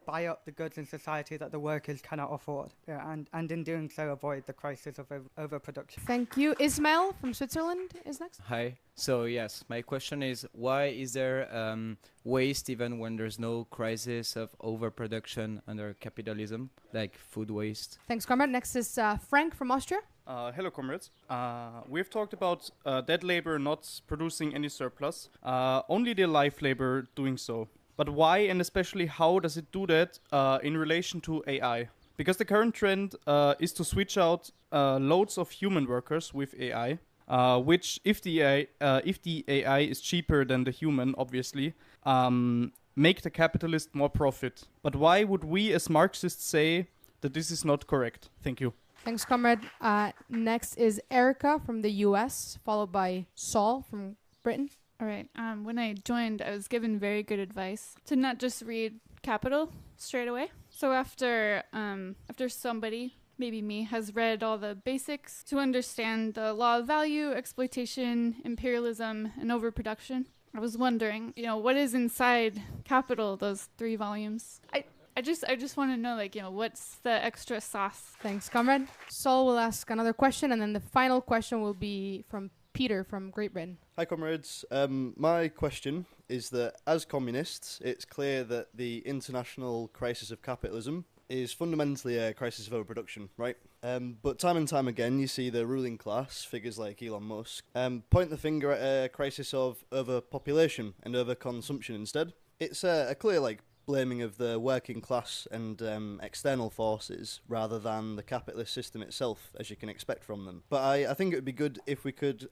buy up the goods in society that the workers cannot afford? And in doing so, avoid the crisis of overproduction. Thank you. Ismail from Switzerland is next. Hi. So yes, my question is, why is there waste even when there's no crisis of overproduction under capitalism, like food waste? Thanks, comrade. Next is Frank from Austria. Hello, comrades. We've talked about dead labor not producing any surplus, only the live labor doing so. But why, and especially how does it do that in relation to AI? Because the current trend is to switch out loads of human workers with AI, which, if the AI is cheaper than the human, obviously, make the capitalist more profit. But why would we as Marxists say that this is not correct? Thank you. Thanks, comrade. Next is Erica from the US, followed by Saul from Britain. All right. When I joined, I was given very good advice to not just read Capital straight away. So after somebody, maybe me, has read all the basics to understand the law of value, exploitation, imperialism, and overproduction, I was wondering, what is inside Capital, those 3 volumes? I just want to know, what's the extra sauce? Thanks, comrade. Saul will ask another question, and then the final question will be from Peter from Great Britain. Hi, comrades. My question is that as communists, it's clear that the international crisis of capitalism is fundamentally a crisis of overproduction, right? But time and time again, you see the ruling class, figures like Elon Musk, point the finger at a crisis of overpopulation and overconsumption instead. It's a clear, blaming of the working class and external forces rather than the capitalist system itself, as you can expect from them. But I think it would be good if we could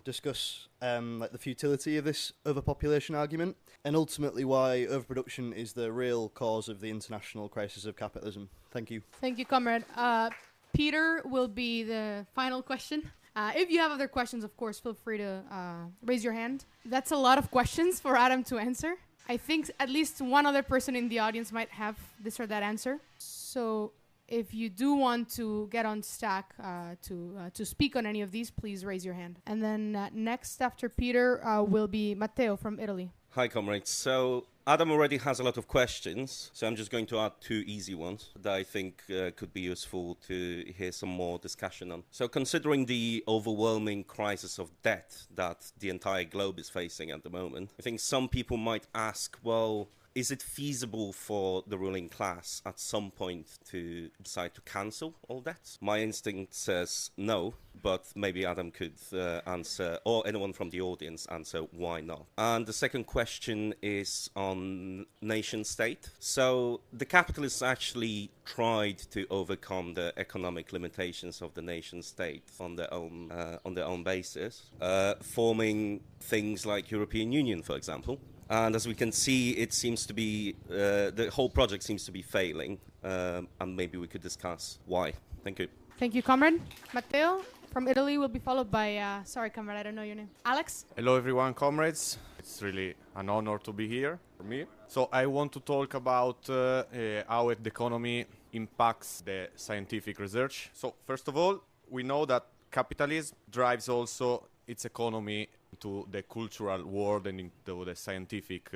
discuss the futility of this overpopulation argument and ultimately why overproduction is the real cause of the international crisis of capitalism. Thank you. Thank you, comrade. Peter will be the final question. If you have other questions, of course, feel free to raise your hand. That's a lot of questions for Adam to answer. I think at least one other person in the audience might have this or that answer. So if you do want to get on stack to speak on any of these, please raise your hand. And then next after Peter will be Matteo from Italy. Hi, comrades. So Adam already has a lot of questions, so I'm just going to add two easy ones that I think could be useful to hear some more discussion on. So considering the overwhelming crisis of debt that the entire globe is facing at the moment, I think some people might ask, well, is it feasible for the ruling class at some point to decide to cancel all debts? My instinct says no, but maybe Adam could answer, or anyone from the audience answer, why not? And the second question is on nation state. So the capitalists actually tried to overcome the economic limitations of the nation state on their own basis, forming things like European Union, for example. And as we can see, it seems to be, the whole project seems to be failing, and maybe we could discuss why. Thank you. Thank you, comrade. Matteo from Italy will be followed by, sorry, comrade, I don't know your name. Alex? Hello, everyone, comrades. It's really an honor to be here for me. So I want to talk about how the economy impacts the scientific research. So first of all, we know that capitalism drives also its economy into the cultural world and into the scientific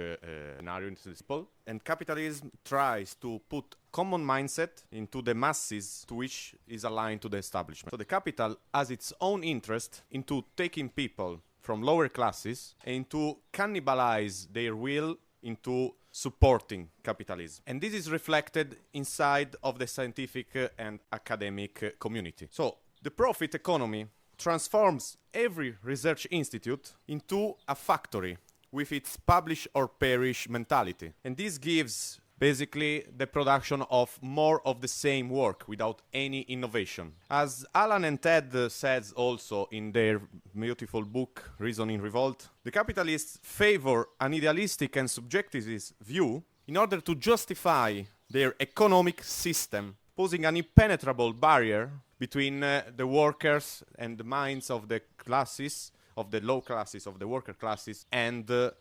scenario into the people. And capitalism tries to put common mindset into the masses to which is aligned to the establishment. So the capital has its own interest into taking people from lower classes and to cannibalize their will into supporting capitalism. And this is reflected inside of the scientific and academic community. So the profit economy transforms every research institute into a factory with its publish or perish mentality. And this gives basically the production of more of the same work without any innovation. As Alan and Ted says also in their beautiful book, Reason in Revolt, the capitalists favor an idealistic and subjectivist view in order to justify their economic system, posing an impenetrable barrier between the workers and the minds of the classes, of the low classes, of the worker classes, and the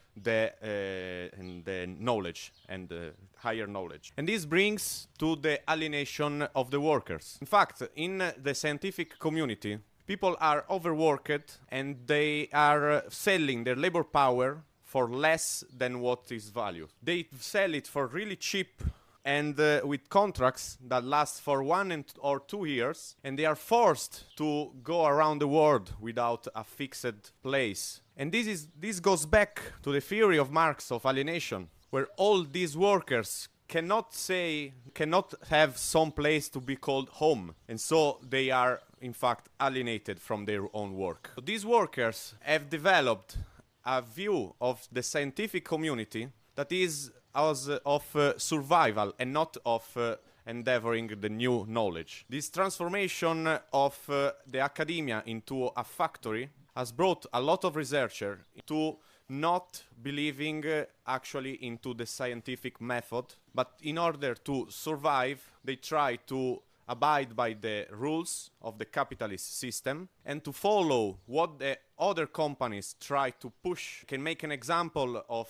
knowledge and the higher knowledge. And this brings to the alienation of the workers. In fact, in the scientific community, people are overworked and they are selling their labor power for less than what is valued. They sell it for really cheap and with contracts that last for 1 or 2 years, and they are forced to go around the world without a fixed place. And this goes back to the theory of Marx of alienation, where all these workers cannot have some place to be called home, and so they are in fact alienated from their own work. So these workers have developed a view of the scientific community that is of survival and not of endeavoring the new knowledge. This transformation of the academia into a factory has brought a lot of researchers to not believing actually into the scientific method, but in order to survive, they try to abide by the rules of the capitalist system and to follow what the other companies try to push. Can make an example of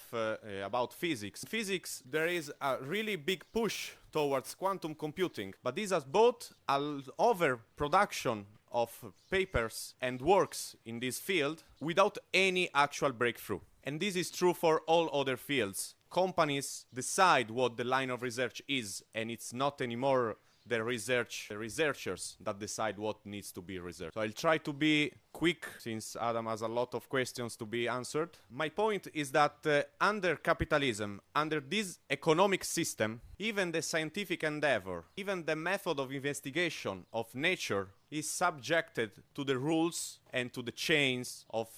about physics. In physics, there is a really big push towards quantum computing, but this has brought an overproduction of papers and works in this field without any actual breakthrough. And this is true for all other fields. Companies decide what the line of research is, and it's not anymore the researchers that decide what needs to be researched. So I'll try to be quick since Adam has a lot of questions to be answered. My point is that under capitalism, under this economic system, even the scientific endeavor, even the method of investigation of nature is subjected to the rules and to the chains of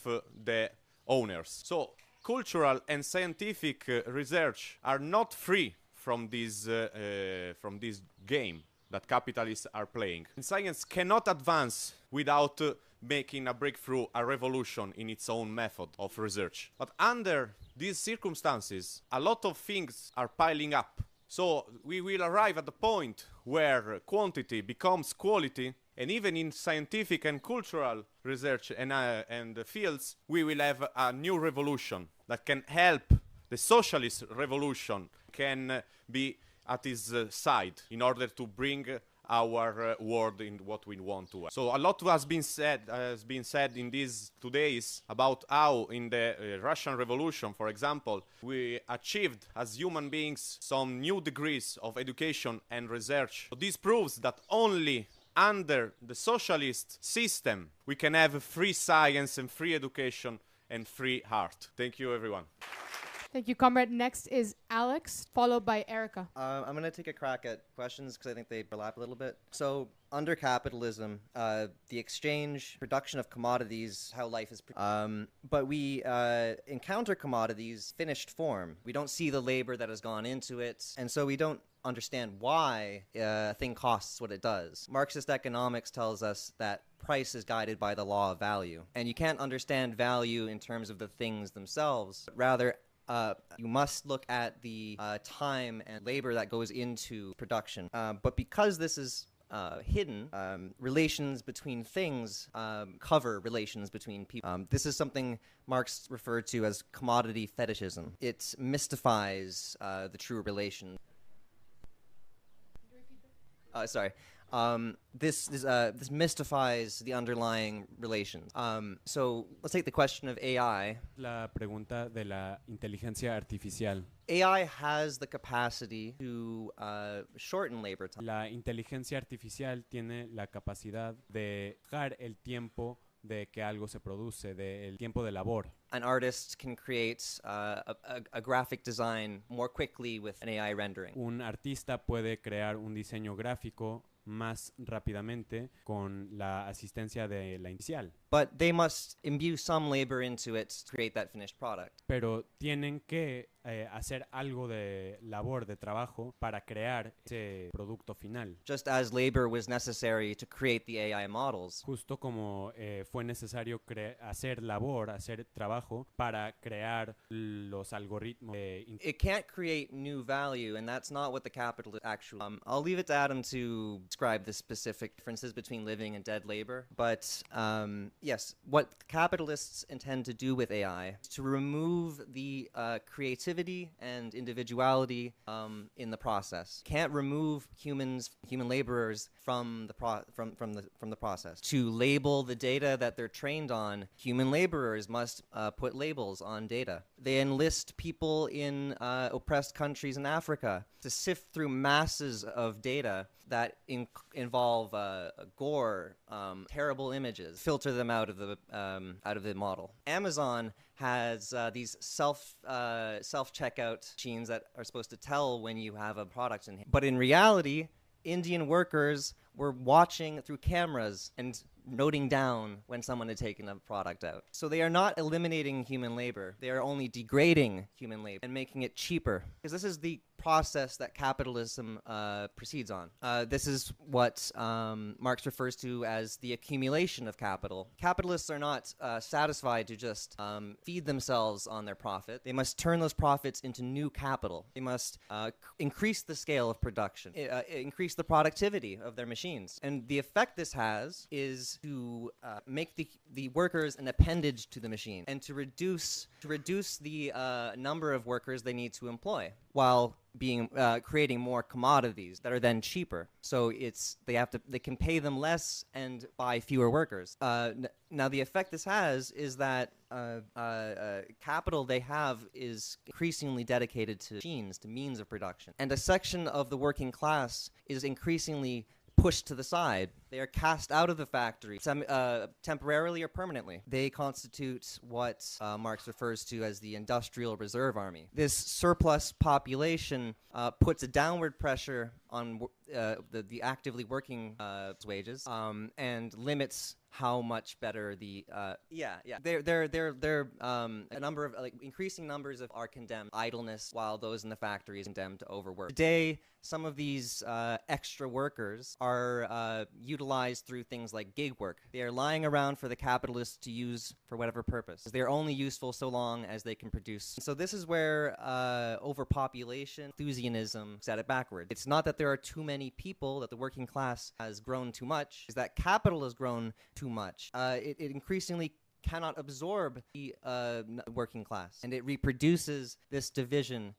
the owners. So cultural and scientific research are not free from this game that capitalists are playing. And science cannot advance without making a breakthrough, a revolution in its own method of research. But under these circumstances, a lot of things are piling up. So we will arrive at the point where quantity becomes quality, and even in scientific and cultural research and fields, we will have a new revolution that can help the socialist revolution, can be at his side in order to bring our world in what we want to. So a lot has been said in these 2 days about how in the Russian Revolution, for example, we achieved as human beings some new degrees of education and research. So this proves that only under the socialist system we can have free science and free education and free art. Thank you, everyone. Thank you, comrade. Next is Alex, followed by Erica. I'm going to take a crack at questions because I think they overlap a little bit. So, under capitalism, the exchange, production of commodities, how life is... but we encounter commodities finished form. We don't see the labor that has gone into it, and so we don't understand why a thing costs what it does. Marxist economics tells us that price is guided by the law of value, and you can't understand value in terms of the things themselves, but rather you must look at the time and labor that goes into production. But because this is hidden, relations between things cover relations between people. This is something Marx referred to as commodity fetishism. It mystifies the true relation. This mystifies the underlying relations. So let's take the question of AI. La pregunta de la inteligencia artificial. AI has the capacity to shorten labor time. La inteligencia artificial tiene la capacidad de bajar el tiempo de que algo se produce, del tiempo de labor. An artist can create a graphic design more quickly with an AI rendering. Un artista puede crear un diseño gráfico más rápidamente con la asistencia de la inicial. But they must imbue some labor into it to create that finished product. Pero tienen que hacer algo de labor, de trabajo, para crear ese producto final. Just as labor was necessary to create the AI models. Justo como fue necesario hacer labor, hacer trabajo para crear los algoritmos. It can't create new value, and that's not what the capitalist actually... I'll leave it to Adam to describe the specific differences between living and dead labor. But yes, what capitalists intend to do with AI is to remove the creativity and individuality in the process. Can't remove human laborers from the process. To label the data that they're trained on, human laborers must put labels on data. They enlist people in oppressed countries in Africa to sift through masses of data that involve gore, terrible images, filter them out of the model. Amazon has these self-checkout machines that are supposed to tell when you have a product in. But in reality, Indian workers were watching through cameras and noting down when someone had taken a product out. So they are not eliminating human labor. They are only degrading human labor and making it cheaper. Because this is the process that capitalism proceeds on. This is what Marx refers to as the accumulation of capital. Capitalists are not satisfied to just feed themselves on their profit. They must turn those profits into new capital. They must increase the scale of production, increase the productivity of their machines. And the effect this has is to make the workers an appendage to the machine and to reduce the number of workers they need to employ. while being creating more commodities that are then cheaper. So they can pay them less and buy fewer workers. Now the effect this has is that capital they have is increasingly dedicated to machines, to means of production, and a section of the working class is increasingly pushed to the side. They are cast out of the factory, temporarily or permanently. They constitute what Marx refers to as the industrial reserve army. This surplus population puts a downward pressure on the actively working wages and limits how much better the they're a number of increasing numbers of are condemned idleness, while those in the factories condemned to overwork. Today, some of these extra workers are utilized through things like gig work. They are lying around for the capitalists to use for whatever purpose. They're only useful so long as they can produce. So this is where overpopulation, enthusiasm set it backward. It's not that there are too many people, that the working class has grown too much, it's that capital has grown too much. It increasingly cannot absorb the working class, and it reproduces this division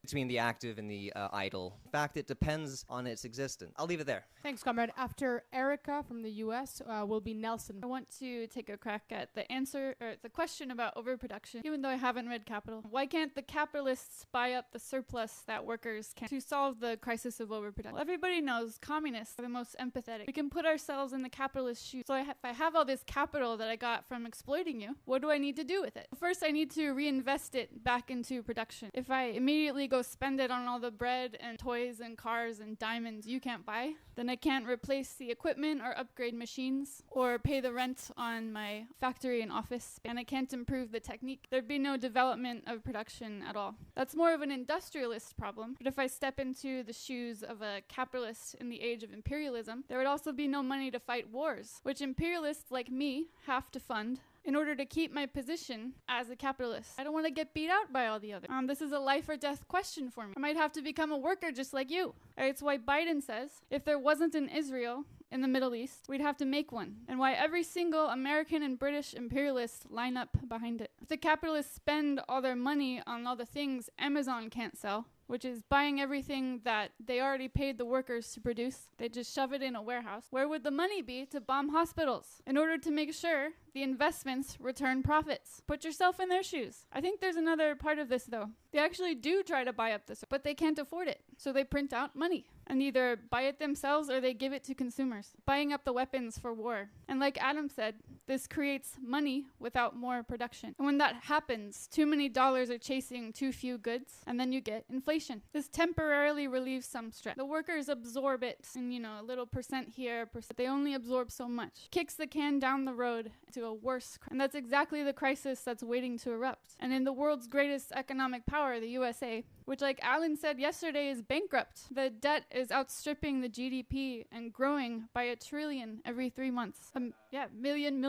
between the active and the idle. In fact, it depends on its existence. I'll leave it there. Thanks, comrade. After Erica from the U.S. Will be Nelson. I want to take a crack at the answer, or the question about overproduction, even though I haven't read Capital. Why can't the capitalists buy up the surplus that workers can to solve the crisis of overproduction? Well, everybody knows communists are the most empathetic. We can put ourselves in the capitalist shoes. So if I have all this capital that I got from exploiting you, what do I need to do with it? First, I need to reinvest it back into production. If I immediately go spend it on all the bread and toys and cars and diamonds you can't buy, then I can't replace the equipment or upgrade machines or pay the rent on my factory and office, and I can't improve the technique. There'd be no development of production at all. That's more of an industrialist problem. But if I step into the shoes of a capitalist in the age of imperialism, there would also be no money to fight wars, which imperialists like me have to fund in order to keep my position as a capitalist. I don't want to get beat out by all the others. This is a life or death question for me. I might have to become a worker just like you. It's why Biden says if there wasn't an Israel in the Middle East, we'd have to make one, and why every single American and British imperialist line up behind it. If the capitalists spend all their money on all the things Amazon can't sell, which is buying everything that they already paid the workers to produce, they just shove it in a warehouse, where would the money be to bomb hospitals in order to make sure the investments return profits? Put yourself in their shoes. I think there's another part of this, though. They actually do try to buy up this, but they can't afford it, so they print out money and either buy it themselves or they give it to consumers, buying up the weapons for war. And like Adam said, this creates money without more production. And when that happens, too many dollars are chasing too few goods, and then you get inflation. This temporarily relieves some stress. The workers absorb it, and a little percent here, they only absorb so much. Kicks the can down the road to a worse crisis. And that's exactly the crisis that's waiting to erupt. And in the world's greatest economic power, the USA, which like Alan said yesterday is bankrupt. The debt is outstripping the GDP and growing by $1 trillion every 3 months. $1 million.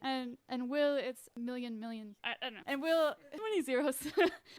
And will it's million. I don't know. And will, how many zeros?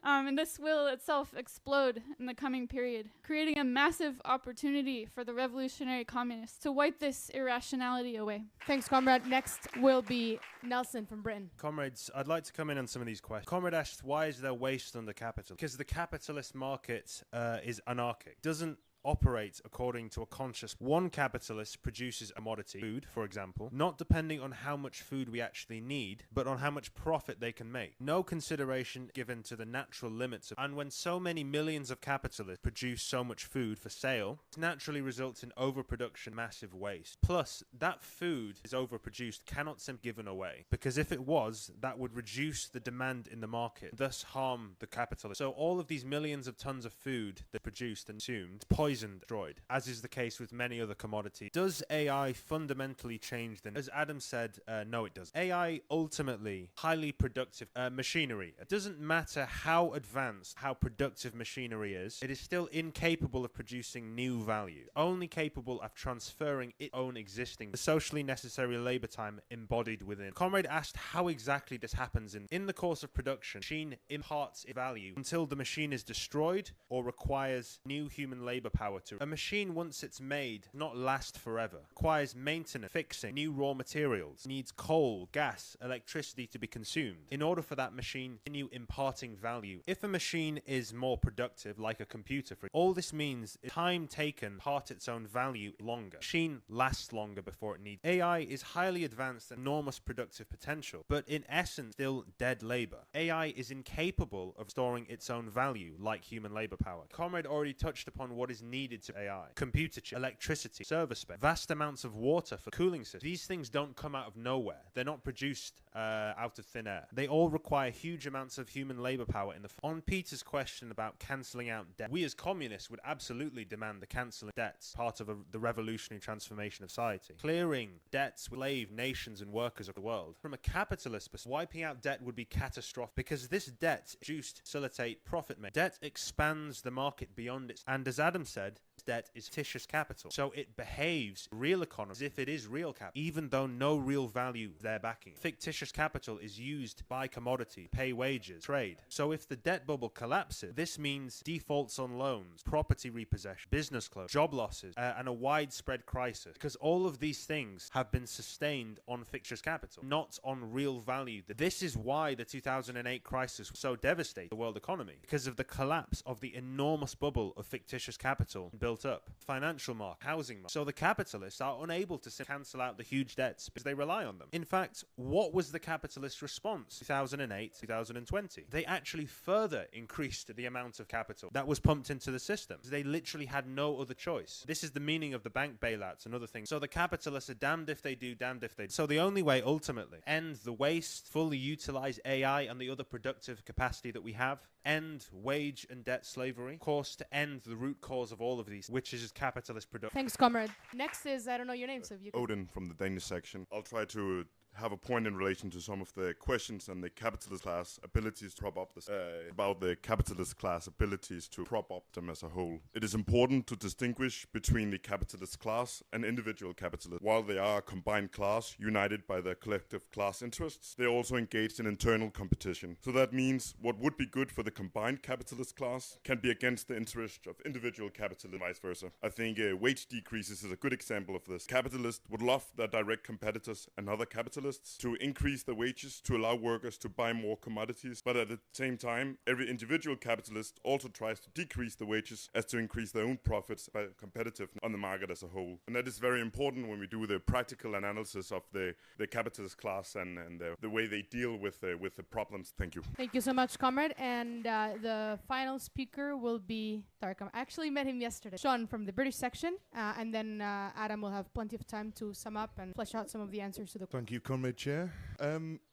And this will itself explode in the coming period, creating a massive opportunity for the revolutionary communists to wipe this irrationality away. Thanks, comrade. Next will be Nelson from Britain. Comrades, I'd like to come in on some of these questions. Comrade asked, why is there waste under capital? Because the capitalist market is anarchic. Doesn't operate according to a conscious. One capitalist produces a commodity, food, for example, not depending on how much food we actually need, but on how much profit they can make. No consideration given to the natural limits. And when so many millions of capitalists produce so much food for sale, it naturally results in overproduction, massive waste. Plus, that food is overproduced cannot simply be given away, because if it was, that would reduce the demand in the market, thus harm the capitalist. So all of these millions of tons of food that are produced and consumed, poisoned, destroyed, as is the case with many other commodities. Does AI fundamentally change them? As Adam said, no it doesn't. AI ultimately highly productive machinery. It doesn't matter how advanced, how productive machinery is, it is still incapable of producing new value, only capable of transferring its own existing, the socially necessary labor time embodied within. Comrade asked how exactly this happens in the course of production. Machine imparts its value until the machine is destroyed or requires new human labor power to a machine once it's made not last forever. Requires maintenance, fixing, new raw materials, needs coal, gas, electricity to be consumed in order for that machine to continue imparting value. If a machine is more productive, like a computer, all this means is time taken part its own value longer. Machine lasts longer before it needs. AI is highly advanced and enormous productive potential, but in essence still dead labor. AI is incapable of storing its own value like human labor power. Comrade already touched upon what is needed to AI. Computer chip, electricity, server space, vast amounts of water for cooling systems. These things don't come out of nowhere. They're not produced out of thin air. They all require huge amounts of human labor power in the On Peter's question about cancelling out debt, we as communists would absolutely demand the cancelling of debts, part of the revolutionary transformation of society. Clearing debts would slave nations and workers of the world. From a capitalist perspective, wiping out debt would be catastrophic because this debt is used to facilitate profit making. Debt expands the market beyond its, and as Adam said, debt is fictitious capital. So it behaves real economy as if it is real capital, even though no real value they're backing. Fictitious capital is used to buy commodity, pay wages, trade. So if the debt bubble collapses, this means defaults on loans, property repossession, business closure, job losses, and a widespread crisis. Because all of these things have been sustained on fictitious capital, not on real value. This is why the 2008 crisis was so devastating the world economy, because of the collapse of the enormous bubble of fictitious capital built up. Financial market, housing market. So the capitalists are unable to cancel out the huge debts because they rely on them. In fact, what was the capitalist response 2008, 2020? They actually further increased the amount of capital that was pumped into the system. They literally had no other choice. This is the meaning of the bank bailouts and other things. So the capitalists are damned if they do, damned if they do. So the only way ultimately end the waste, fully utilize AI and the other productive capacity that we have, end wage and debt slavery, of course, to end the root cause of all of these, which is capitalist production. Thanks, comrade. Next is, I don't know your name, so if you can. Odin from the Danish section. I'll try to have a point in relation to some of the questions and the capitalist class abilities to prop up this, about the capitalist class abilities to prop up them as a whole. It is important to distinguish between the capitalist class and individual capitalists. While they are a combined class united by their collective class interests, they are also engaged in internal competition. So that means what would be good for the combined capitalist class can be against the interest of individual capitalists and vice versa. I think wage decreases is a good example of this. Capitalists would love their direct competitors and other capitalists to increase the wages to allow workers to buy more commodities, but at the same time, every individual capitalist also tries to decrease the wages as to increase their own profits by competitiveness on the market as a whole. And that is very important when we do the practical analysis of the capitalist class and the way they deal with the problems. Thank you. Thank you so much, comrade. And the final speaker will be Tarek. I actually met him yesterday. Sean from the British section, and then Adam will have plenty of time to sum up and flesh out some of the answers to the Thank you, Comrade Chair.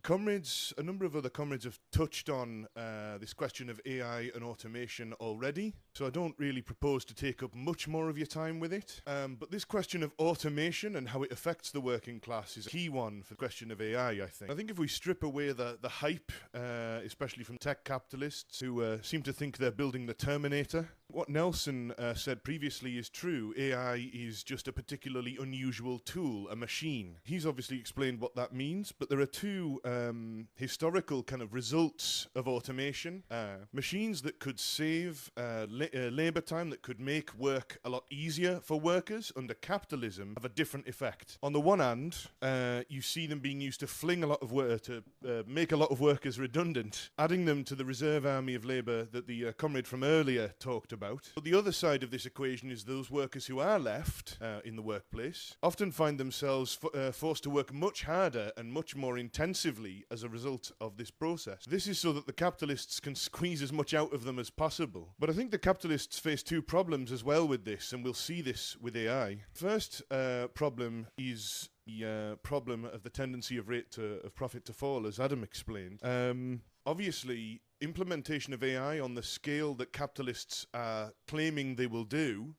Comrades, a number of other comrades have touched on this question of AI and automation already, so I don't really propose to take up much more of your time with it. But this question of automation and how it affects the working class is a key one for the question of AI, I think. I think if we strip away the hype, especially from tech capitalists who seem to think they're building the Terminator, what Nelson said previously is true. AI is just a particularly unusual tool, a machine. He's obviously explained what that means, but there are two historical kind of results of automation. Machines that could save labor time, that could make work a lot easier for workers under capitalism, have a different effect. On the one hand, you see them being used to fling a lot of work, to make a lot of workers redundant, adding them to the reserve army of labor that the comrade from earlier talked about. But the other side of this equation is those workers who are left in the workplace often find themselves forced to work much harder and much more intensively as a result of this process. This is so that the capitalists can squeeze as much out of them as possible. But I think the capitalists face two problems as well with this, and we'll see this with AI. First problem is the problem of the tendency of profit to fall, as Adam explained. Obviously, implementation of AI on the scale that capitalists are claiming they will do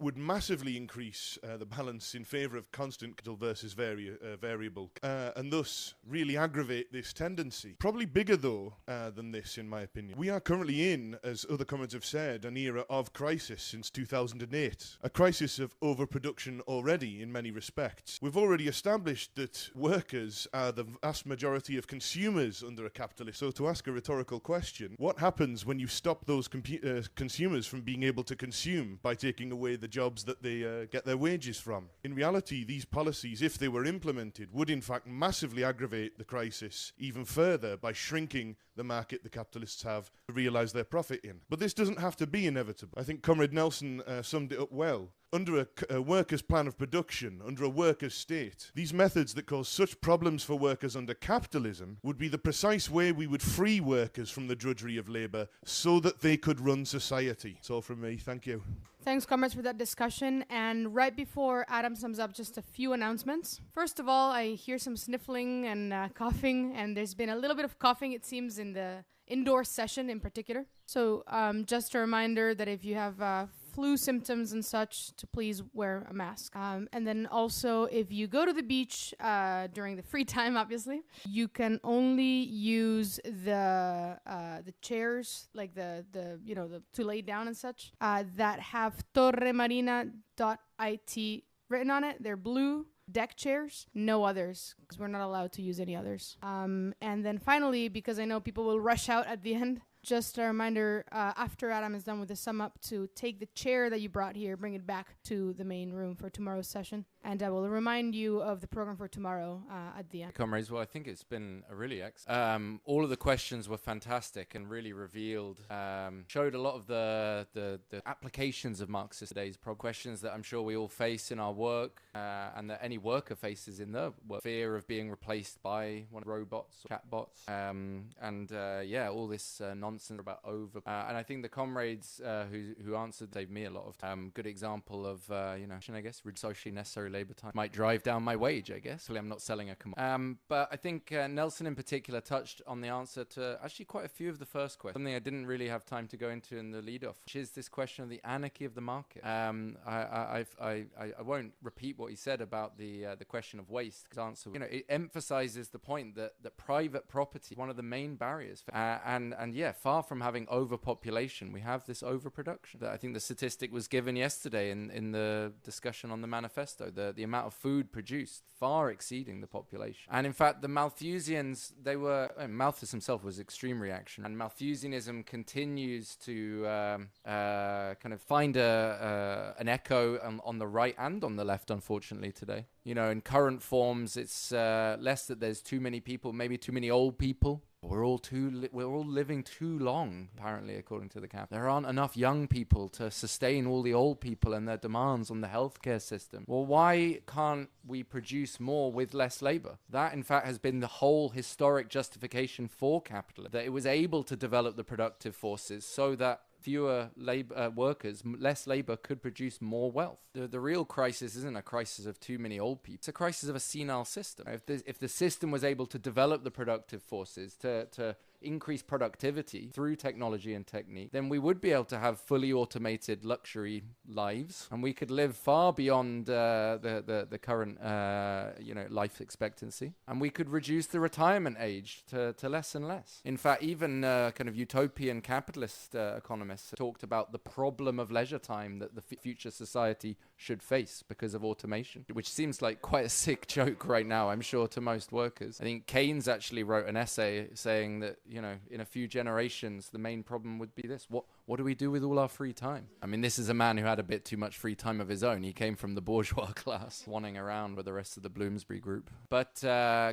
would massively increase the balance in favour of constant capital versus variable, and thus really aggravate this tendency. Probably bigger, though, than this, in my opinion. We are currently in, as other comments have said, an era of crisis since 2008. A crisis of overproduction already, in many respects. We've already established that workers are the vast majority of consumers under a capitalist. So to ask a rhetorical question, question, what happens when you stop those consumers from being able to consume by taking away the jobs that they get their wages from? In reality, these policies, if they were implemented, would in fact massively aggravate the crisis even further by shrinking the market the capitalists have to realise their profit in. But this doesn't have to be inevitable. I think Comrade Nelson summed it up well. Under a workers' plan of production, under a workers' state, these methods that cause such problems for workers under capitalism would be the precise way we would free workers from the drudgery of labour so that they could run society. That's all from me. Thank you. Thanks, comrades, for that discussion. And right before Adam sums up, just a few announcements. First of all, I hear some sniffling and coughing, and there's been a little bit of coughing, it seems, in the indoor session in particular. So just a reminder that if you have flu symptoms and such, to please wear a mask. And then also, if you go to the beach during the free time, obviously, you can only use the chairs, like the to lay down and such, that have torremarina.it written on it. They're blue deck chairs, no others, because we're not allowed to use any others. And then finally, because I know people will rush out at the end, just a reminder, after Adam is done with the sum up, to take the chair that you brought here, bring it back to the main room for tomorrow's session. And I will remind you of the program for tomorrow at the end. Comrades, well, I think it's been a really excellent. All of the questions were fantastic and really revealed, showed a lot of the applications of Marxist today's questions that I'm sure we all face in our work, and that any worker faces in their work. Fear of being replaced by one of robots, or chatbots, all this nonsense about over. And I think the comrades who answered gave me a lot of good example of, I guess, socially necessary labor time might drive down my wage, I guess. Hopefully I'm not selling a commodity. But I think Nelson in particular touched on the answer to actually quite a few of the first questions. Something I didn't really have time to go into in the lead-off, which is this question of the anarchy of the market. I won't repeat what he said about the question of waste. His answer, it emphasizes the point that private property is one of the main barriers. Far from having overpopulation, we have this overproduction. I think the statistic was given yesterday in the discussion on the manifesto. The amount of food produced far exceeding the population. And in fact, the Malthusians, Malthus himself was extreme reaction. And Malthusianism continues to kind of find an echo on the right and on the left, unfortunately, today. In current forms, it's less that there's too many people, maybe too many old people. We're all living too long, apparently, according to the cap. There aren't enough young people to sustain all the old people and their demands on the healthcare system. Well, why can't we produce more with less labor? That, in fact, has been the whole historic justification for capitalism, that it was able to develop the productive forces so that fewer workers, less labor could produce more wealth. The real crisis isn't a crisis of too many old people. It's a crisis of a senile system. If the system was able to develop the productive forces to increase productivity through technology and technique, then we would be able to have fully automated luxury lives, and we could live far beyond the current life expectancy, and we could reduce the retirement age to less and less. In fact, even kind of utopian capitalist economists talked about the problem of leisure time that the future society should face because of automation, which seems like quite a sick joke right now, I'm sure, to most workers. I think Keynes actually wrote an essay saying that, in a few generations, the main problem would be this. What do we do with all our free time? I mean, this is a man who had a bit too much free time of his own. He came from the bourgeois class, wanting around with the rest of the Bloomsbury group. But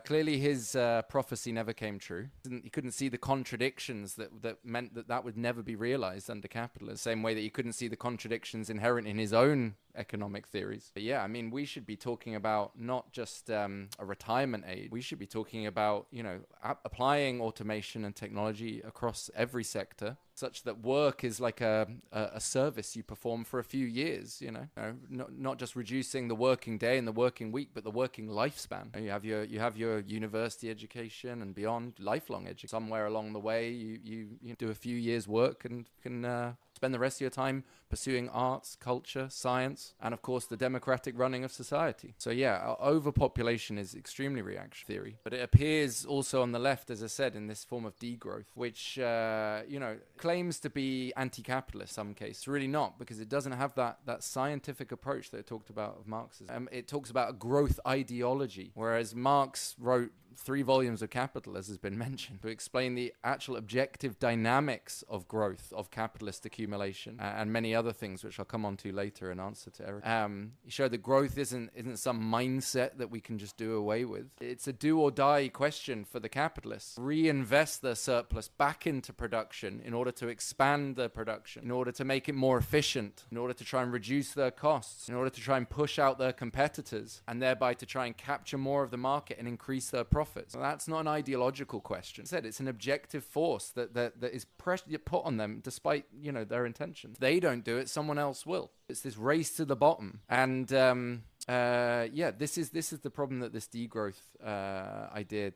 clearly his prophecy never came true. He couldn't see the contradictions that meant that would never be realized under capitalism. Same way that he couldn't see the contradictions inherent in his own economic theories. But yeah, I mean, we should be talking about not just a retirement age. We should be talking about, applying automation and technology across every sector, such that work is like a service you perform for a few years, not just reducing the working day and the working week, but the working lifespan. You have your university education and beyond, lifelong education. Somewhere along the way, you do a few years work and can spend the rest of your time pursuing arts, culture, science, and of course the democratic running of society. So yeah, overpopulation is extremely reaction theory, but it appears also on the left, as I said, in this form of degrowth, which claims to be anti-capitalist. Some cases, really not, because it doesn't have that scientific approach that it talked about of Marxism. It talks about a growth ideology, whereas Marx wrote 3 volumes of Capital, as has been mentioned, to explain the actual objective dynamics of growth, of capitalist accumulation, and many other things, which I'll come on to later in answer to Eric. He showed that growth isn't some mindset that we can just do away with. It's a do or die question for the capitalists. Reinvest their surplus back into production in order to expand their production, in order to make it more efficient, in order to try and reduce their costs, in order to try and push out their competitors, and thereby to try and capture more of the market and increase their profits. So that's not an ideological question. As I said, it's an objective force that is put on them despite, their intentions. If they don't do it, someone else will. It's this race to the bottom. And this is the problem that this degrowth idea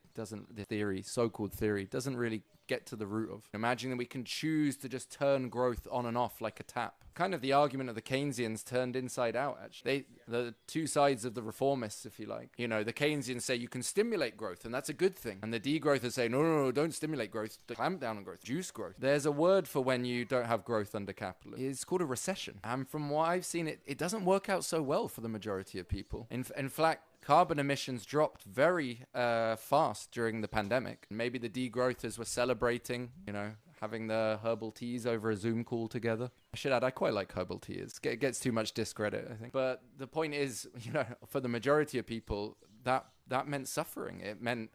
so-called theory doesn't really get to the root of. Imagine that we can choose to just turn growth on and off like a tap. Kind of the argument of the Keynesians turned inside out, actually. The two sides of the reformists, if you like. The Keynesians say you can stimulate growth, and that's a good thing. And the degrowthers say, no, don't stimulate growth. Clamp down on growth. Reduce growth. There's a word for when you don't have growth under capitalism. It's called a recession. And from what I've seen, it doesn't work out so well for the majority of people. In fact, carbon emissions dropped very fast during the pandemic. Maybe the degrowthers were celebrating, having the herbal teas over a Zoom call together. I should add, I quite like herbal teas. It gets too much discredit, I think. But the point is, for the majority of people, that meant suffering. It meant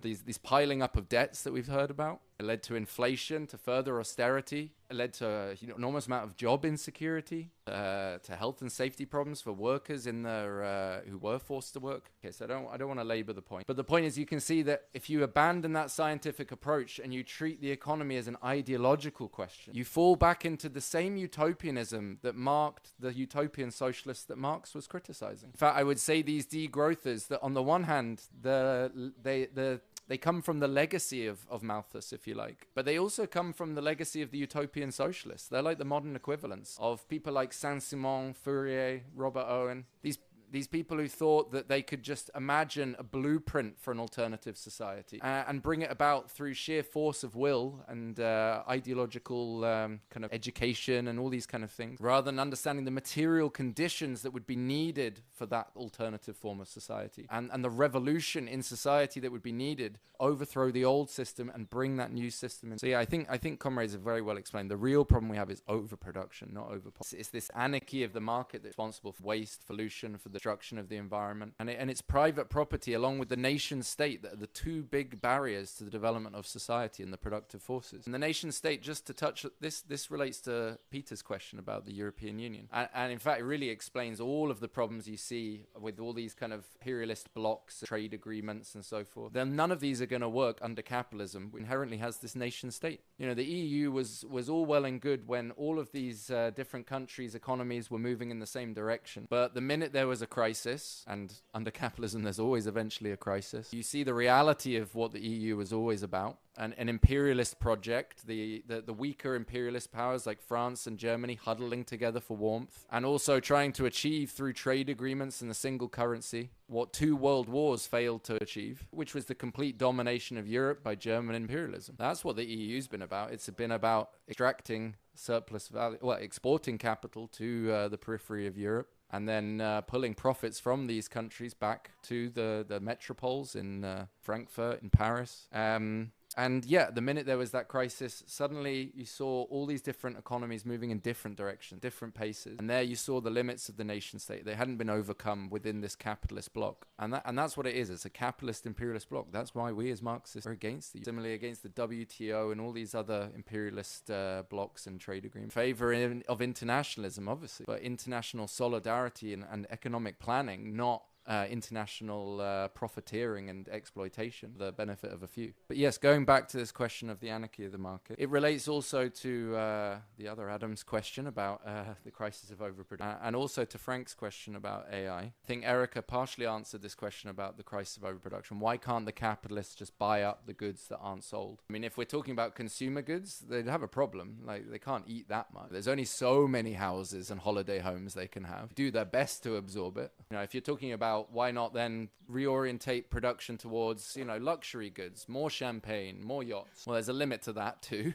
these piling up of debts that we've heard about. It led to inflation, to further austerity. It led to an enormous amount of job insecurity, to health and safety problems for workers who were forced to work. Okay, so I don't want to labor the point. But the point is, you can see that if you abandon that scientific approach and you treat the economy as an ideological question, you fall back into the same utopianism that marked the utopian socialists that Marx was criticizing. In fact, I would say these degrowthers, that on the one hand, they come from the legacy of Malthus, if you like. But they also come from the legacy of the utopian socialists. They're like the modern equivalents of people like Saint-Simon, Fourier, Robert Owen. These people who thought that they could just imagine a blueprint for an alternative society and bring it about through sheer force of will and ideological kind of education and all these kind of things, rather than understanding the material conditions that would be needed for that alternative form of society and the revolution in society that would be needed, overthrow the old system and bring that new system in. So yeah, I think comrades have very well explained. The real problem we have is overproduction, not overpopulation. It's this anarchy of the market that's responsible for waste, pollution, for the destruction of the environment, and it's private property along with the nation state that are the two big barriers to the development of society and the productive forces. And the nation state, just to touch this relates to Peter's question about the European Union, and in fact it really explains all of the problems you see with all these kind of imperialist blocks, trade agreements and so forth. Then none of these are going to work under capitalism, which inherently has this nation state. The EU was all well and good when all of these different countries' economies were moving in the same direction, but the minute there was a crisis, and under capitalism there's always eventually a crisis, you see the reality of what the EU was always about. An imperialist project, the weaker imperialist powers like France and Germany huddling together for warmth, and also trying to achieve through trade agreements and the single currency what 2 world wars failed to achieve, which was the complete domination of Europe by German imperialism. That's what the EU's been about. It's been about extracting surplus value, exporting capital to the periphery of Europe, and then pulling profits from these countries back to the metropoles in Frankfurt, in Paris. And yeah, the minute there was that crisis, suddenly you saw all these different economies moving in different directions, different paces. And there you saw the limits of the nation state. They hadn't been overcome within this capitalist bloc. And that's what it is. It's a capitalist imperialist bloc. That's why we as Marxists are against it. Similarly against the WTO and all these other imperialist blocs and trade agreements. In favor of internationalism, obviously, but international solidarity and economic planning, not international profiteering and exploitation for the benefit of a few. But yes, going back to this question of the anarchy of the market, it relates also to the other Adam's question about the crisis of overproduction, and also to Frank's question about AI. I think Erica partially answered this question about the crisis of overproduction. Why can't the capitalists just buy up the goods that aren't sold? I mean, if we're talking about consumer goods, they'd have a problem. Like, they can't eat that much. There's only so many houses and holiday homes they can have. Do their best to absorb it. If you're talking about about why not then reorientate production towards, luxury goods, more champagne, more yachts. Well, there's a limit to that too.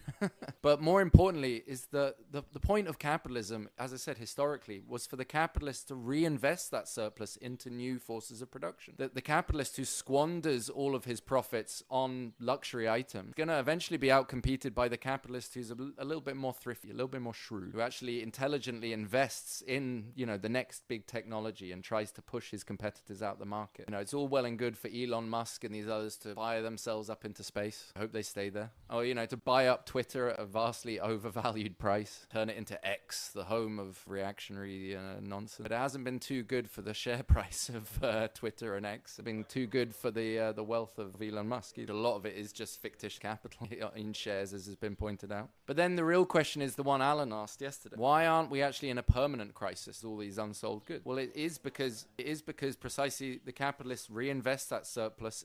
But more importantly is the point of capitalism, as I said, historically, was for the capitalist to reinvest that surplus into new forces of production. The capitalist who squanders all of his profits on luxury items is going to eventually be outcompeted by the capitalist who's a little bit more thrifty, a little bit more shrewd, who actually intelligently invests in, the next big technology and tries to push his competitors out the market. It's all well and good for Elon Musk and these others to fire themselves up into space. I hope they stay there. Or, to buy up Twitter at a vastly overvalued price, turn it into X, the home of reactionary nonsense. But it hasn't been too good for the share price of Twitter and X. It's been too good for the wealth of Elon Musk. A lot of it is just fictitious capital in shares, as has been pointed out. But then the real question is the one Alan asked yesterday. Why aren't we actually in a permanent crisis, all these unsold goods? Well, it is because precisely the capitalists reinvest that surplus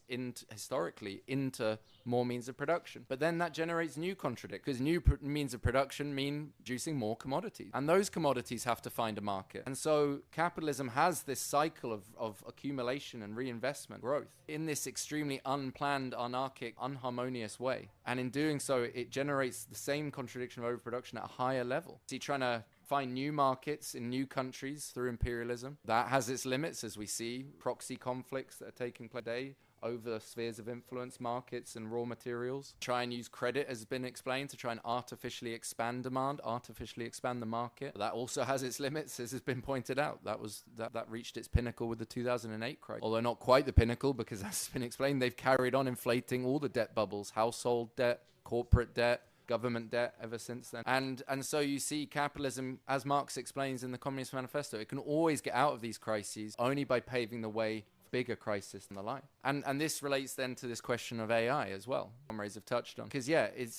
historically into more means of production. But then that generates new contradictions, because new means of production mean producing more commodities. And those commodities have to find a market. And so capitalism has this cycle of accumulation and reinvestment growth in this extremely unplanned, anarchic, unharmonious way. And in doing so, it generates the same contradiction of overproduction at a higher level. So you're trying to find new markets in new countries through imperialism. That has its limits, as we see proxy conflicts that are taking place today over spheres of influence, markets and raw materials. Try and use credit, as has been explained, to try and artificially expand demand, artificially expand the market. That also has its limits, as has been pointed out. That reached its pinnacle with the 2008 crisis. Although not quite the pinnacle, because as has been explained, they've carried on inflating all the debt bubbles, household debt, corporate debt, government debt ever since then. And so you see capitalism, as Marx explains in the Communist Manifesto, it can always get out of these crises only by paving the way for bigger crisis and the like. And this relates then to this question of AI as well, comrades have touched on. Because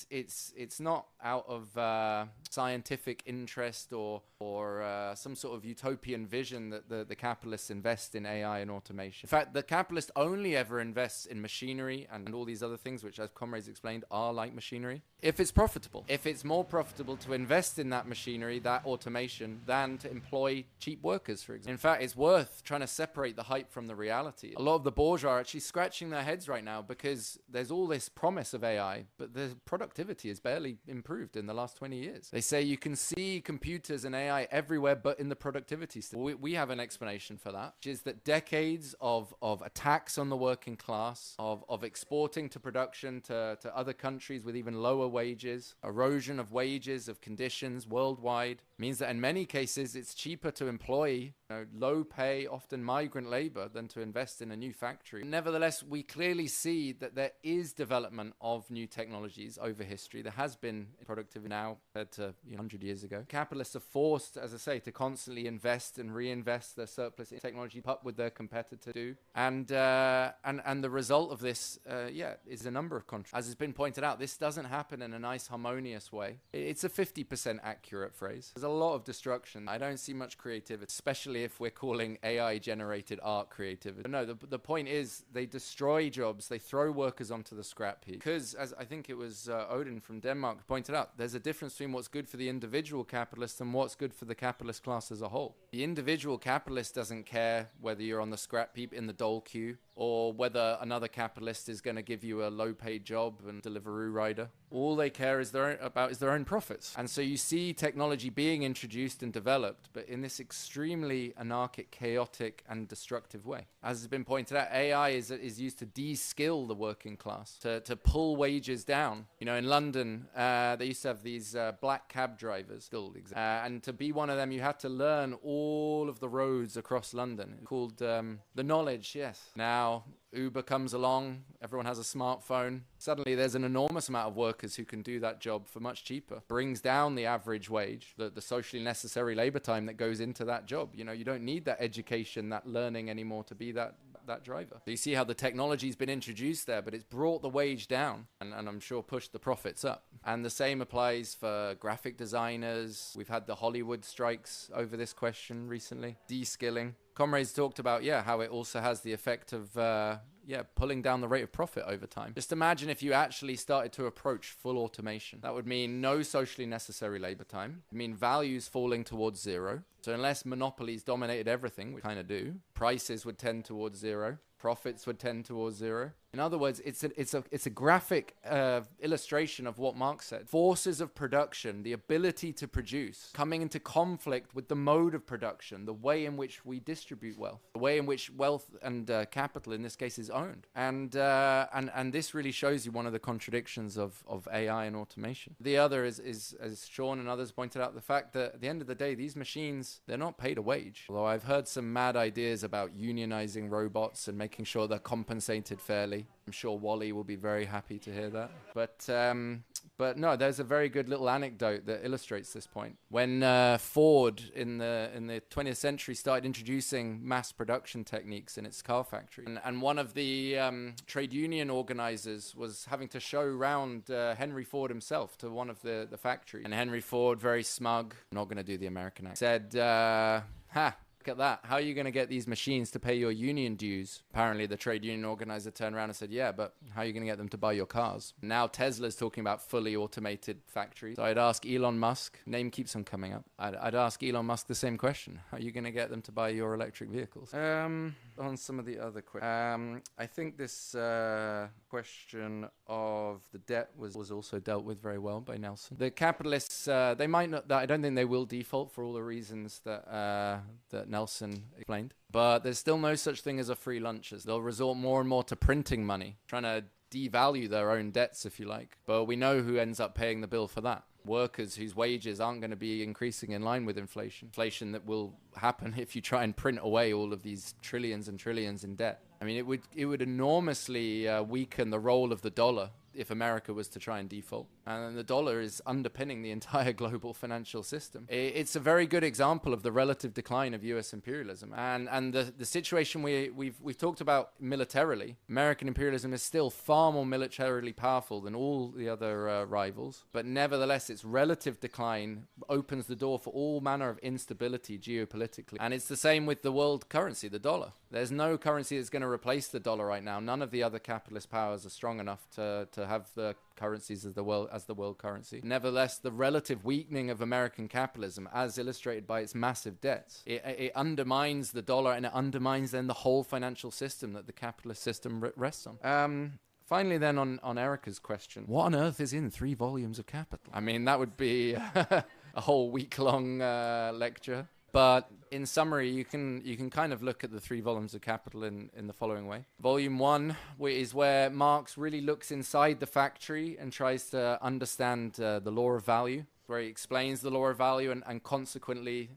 it's not out of scientific interest or some sort of utopian vision that the capitalists invest in AI and automation. In fact, the capitalist only ever invests in machinery and all these other things, which, as comrades explained, are like machinery, if it's profitable. If it's more profitable to invest in that machinery, that automation, than to employ cheap workers, for example. In fact, it's worth trying to separate the hype from the reality. A lot of the bourgeois are actually scratching their heads right now because there's all this promise of AI, but the productivity has barely improved in the last 20 years. They say you can see computers and AI everywhere but in the productivity state. We have an explanation for that, which is that decades of attacks on the working class, of exporting to production to other countries with even lower wages, erosion of wages, of conditions worldwide, means that in many cases it's cheaper to employ low pay, often migrant labor, than to invest in a new factory. Nevertheless, we clearly see that there is development of new technologies over history. There has been productivity now compared to 100 years ago. Capitalists are forced, as I say, to constantly invest and reinvest their surplus in technology up with their competitors do. And the result of this, is a number of contracts. As has been pointed out, this doesn't happen in a nice, harmonious way. It's a 50% accurate phrase. There's a lot of destruction. I don't see much creativity, especially if we're calling AI-generated art creativity. But no, the point is they destroy jobs, they throw workers onto the scrap heap. Because, as I think it was Odin from Denmark pointed out, there's a difference between what's good for the individual capitalist and what's good for the capitalist class as a whole. The individual capitalist doesn't care whether you're on the scrap heap in the dole queue or whether another capitalist is going to give you a low-paid job and Deliveroo rider. All they care is their own profits. And so you see technology being introduced and developed, but in this extremely anarchic, chaotic, and destructive way. As has been pointed out, AI is used to de-skill the working class, to pull wages down. In London, they used to have these black cab drivers, still exist. And to be one of them, you had to learn all of the roads across London, called the knowledge, yes. Now, Uber comes along, everyone has a smartphone. Suddenly there's an enormous amount of workers who can do that job for much cheaper. Brings down the average wage, the socially necessary labor time that goes into that job. You don't need that education, that learning anymore to be that driver. So you see how the technology's been introduced there, but it's brought the wage down and I'm sure pushed the profits up. And the same applies for graphic designers. We've had the Hollywood strikes over this question recently. De-skilling. Comrades talked about, how it also has the effect of, pulling down the rate of profit over time. Just imagine if you actually started to approach full automation. That would mean no socially necessary labor time. It would mean values falling towards zero. So unless monopolies dominated everything, which kind of do, prices would tend towards zero. Profits would tend towards zero. In other words, it's a graphic illustration of what Marx said. Forces of production, the ability to produce, coming into conflict with the mode of production, the way in which we distribute wealth, the way in which wealth and capital, in this case, is owned. And this really shows you one of the contradictions of AI and automation. The other is, as Sean and others pointed out, the fact that at the end of the day, these machines, they're not paid a wage. Although I've heard some mad ideas about unionizing robots and making sure they're compensated fairly. I'm sure Wally will be very happy to hear that. But no, there's a very good little anecdote that illustrates this point. When Ford in the 20th century started introducing mass production techniques in its car factory, and one of the trade union organizers was having to show round Henry Ford himself to one of the factories. And Henry Ford, very smug, not going to do the American accent, said, look at that. How are you going to get these machines to pay your union dues? Apparently, the trade union organizer turned around and said, yeah, but how are you going to get them to buy your cars? Now Tesla's talking about fully automated factories. So I'd ask Elon Musk, name keeps on coming up. I'd ask Elon Musk the same question. How are you going to get them to buy your electric vehicles? On some of the other questions. I think this question of the debt was also dealt with very well by Nelson. The capitalists, they might not, I don't think they will default for all the reasons that Nelson explained. But there's still no such thing as a free lunches. They'll resort more and more to printing money, trying to devalue their own debts, if you like. But we know who ends up paying the bill for that. Workers whose wages aren't going to be increasing in line with inflation. Inflation that will happen if you try and print away all of these trillions and trillions in debt. I mean, it would enormously weaken the role of the dollar if America was to try and default. And the dollar is underpinning the entire global financial system. It's a very good example of the relative decline of US imperialism. And the situation we've talked about militarily, American imperialism is still far more militarily powerful than all the other rivals. But nevertheless, its relative decline opens the door for all manner of instability geopolitically. And it's the same with the world currency, the dollar. There's no currency that's going to replace the dollar right now. None of the other capitalist powers are strong enough to have the currencies as the world currency. Nevertheless, the relative weakening of American capitalism, as illustrated by its massive debts, it undermines the dollar, and it undermines then the whole financial system that the capitalist system rests on. Finally, then, on Erica's question, what on earth is in 3 volumes of Capital? I mean, that would be a whole week-long lecture. But in summary, you can kind of look at the 3 volumes of Capital in the following way. Volume 1 is where Marx really looks inside the factory and tries to understand the law of value, where he explains the law of value and consequently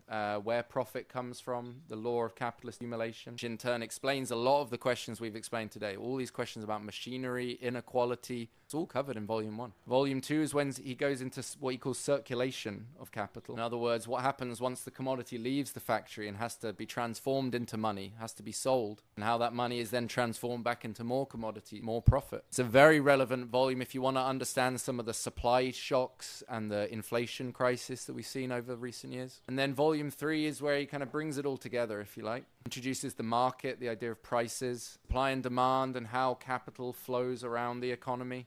where profit comes from, the law of capitalist accumulation, which in turn explains a lot of the questions we've explained today. All these questions about machinery, inequality, it's all covered in Volume 1. Volume 2 is when he goes into what he calls circulation of capital. In other words, what happens once the commodity leaves the factory and has to be transformed into money, has to be sold, and how that money is then transformed back into more commodity, more profit. It's a very relevant volume if you want to understand some of the supply shocks and the inflation crisis that we've seen over recent years. And then Volume 3 is where he kind of brings it all together, if you like. Introduces the market, the idea of prices, supply and demand, and how capital flows around the economy.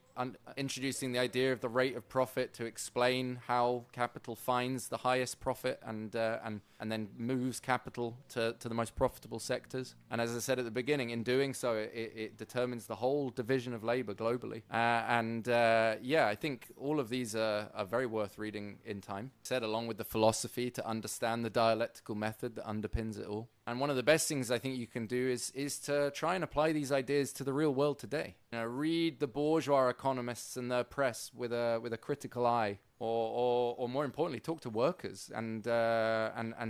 Introducing the idea of the rate of profit to explain how capital finds the highest profit and then moves capital to the most profitable sectors. And as I said at the beginning, in doing so, it determines the whole division of labor globally. I think all of these are very worth reading in time. Said along with the philosophy to understand the dialectical method that underpins it all. And one of the best things I think you can do is to try and apply these ideas to the real world today. You know, read the bourgeois economists and their press with a critical eye, or more importantly, talk to workers and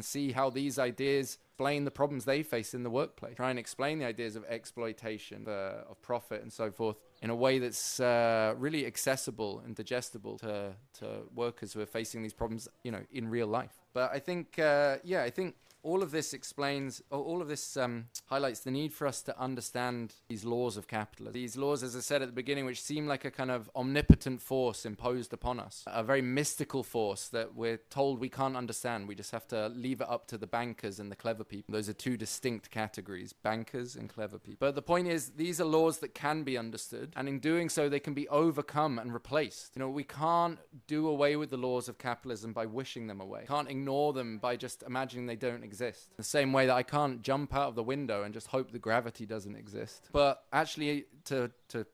see how these ideas explain the problems they face in the workplace. Try and explain the ideas of exploitation, of profit, and so forth in a way that's really accessible and digestible to workers who are facing these problems, in real life. But I think, all of this explains, all of this highlights the need for us to understand these laws of capitalism. These laws, as I said at the beginning, which seem like a kind of omnipotent force imposed upon us, a very mystical force that we're told we can't understand. We just have to leave it up to the bankers and the clever people. Those are two distinct categories, bankers and clever people. But the point is, these are laws that can be understood, and in doing so, they can be overcome and replaced. You know, we can't do away with the laws of capitalism by wishing them away. Can't ignore them by just imagining they don't exist. The same way that I can't jump out of the window and just hope the gravity doesn't exist. But actually, to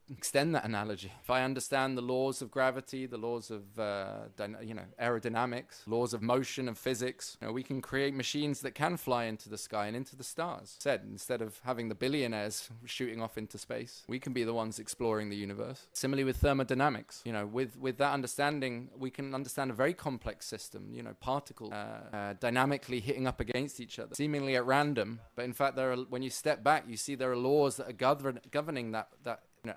extend that analogy, if I understand the laws of gravity, the laws of aerodynamics, laws of motion and physics, we can create machines that can fly into the sky and into the stars. Instead of having the billionaires shooting off into space, we can be the ones exploring the universe. Similarly with thermodynamics, with that understanding, we can understand a very complex system, particles dynamically hitting up against each other, seemingly at random, but in fact, when you step back, you see there are laws that are governing that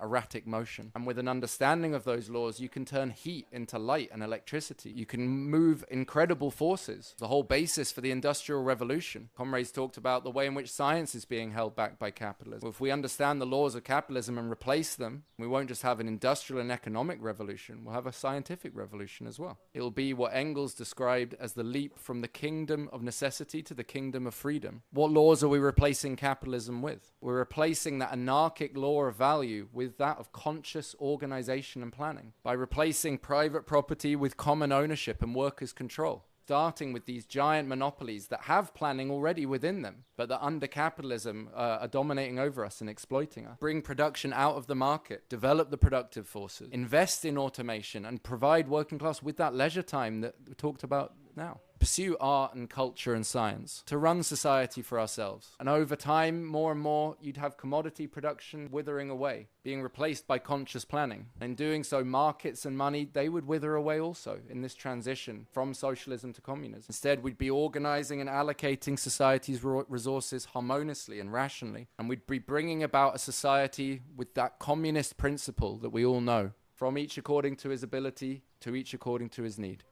erratic motion. And with an understanding of those laws, you can turn heat into light and electricity. You can move incredible forces, the whole basis for the Industrial Revolution. Comrades talked about the way in which science is being held back by capitalism. Well, if we understand the laws of capitalism and replace them, we won't just have an industrial and economic revolution, we'll have a scientific revolution as well. It'll be what Engels described as the leap from the kingdom of necessity to the kingdom of freedom. What laws are we replacing capitalism with? We're replacing that anarchic law of value with that of conscious organization and planning, by replacing private property with common ownership and workers' control, starting with these giant monopolies that have planning already within them, but that under capitalism are dominating over us and exploiting us. Bring production out of the market, develop the productive forces, invest in automation, and provide working class with that leisure time that we talked about now. Pursue art and culture and science to run society for ourselves. And over time, more and more, you'd have commodity production withering away, being replaced by conscious planning. In doing so, markets and money, they would wither away also in this transition from socialism to communism. Instead, we'd be organizing and allocating society's resources harmoniously and rationally. And we'd be bringing about a society with that communist principle that we all know, from each according to his ability to each according to his need.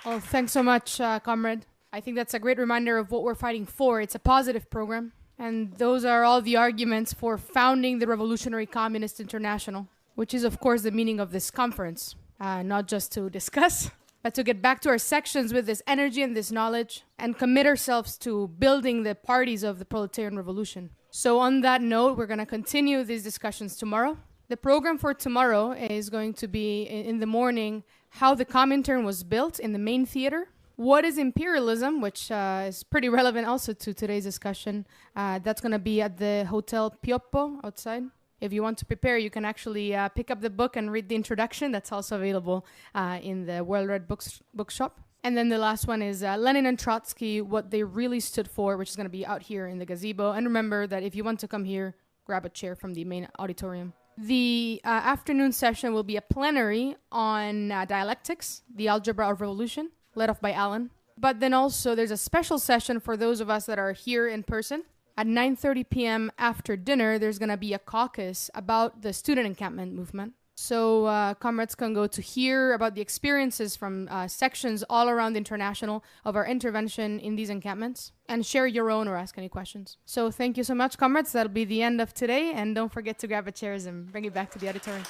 Well, thanks so much, comrade. I think that's a great reminder of what we're fighting for. It's a positive program. And those are all the arguments for founding the Revolutionary Communist International, which is, of course, the meaning of this conference. Not just to discuss, but to get back to our sections with this energy and this knowledge and commit ourselves to building the parties of the proletarian revolution. So on that note, we're going to continue these discussions tomorrow. The program for tomorrow is going to be, in the morning, how the Comintern was built in the main theater. What is imperialism, which is pretty relevant also to today's discussion. That's going to be at the Hotel Pioppo outside. If you want to prepare, you can actually pick up the book and read the introduction. That's also available in the World Red Bookshop. And then the last one is Lenin and Trotsky, what they really stood for, which is going to be out here in the gazebo. And remember that if you want to come here, grab a chair from the main auditorium. The afternoon session will be a plenary on dialectics, the algebra of revolution, led off by Alan. But then also there's a special session for those of us that are here in person. At 9:30 p.m. after dinner, there's going to be a caucus about the student encampment movement. So comrades can go to hear about the experiences from sections all around the international of our intervention in these encampments and share your own or ask any questions. So thank you so much, comrades. That'll be the end of today. And don't forget to grab a chairs and bring it back to the auditorium.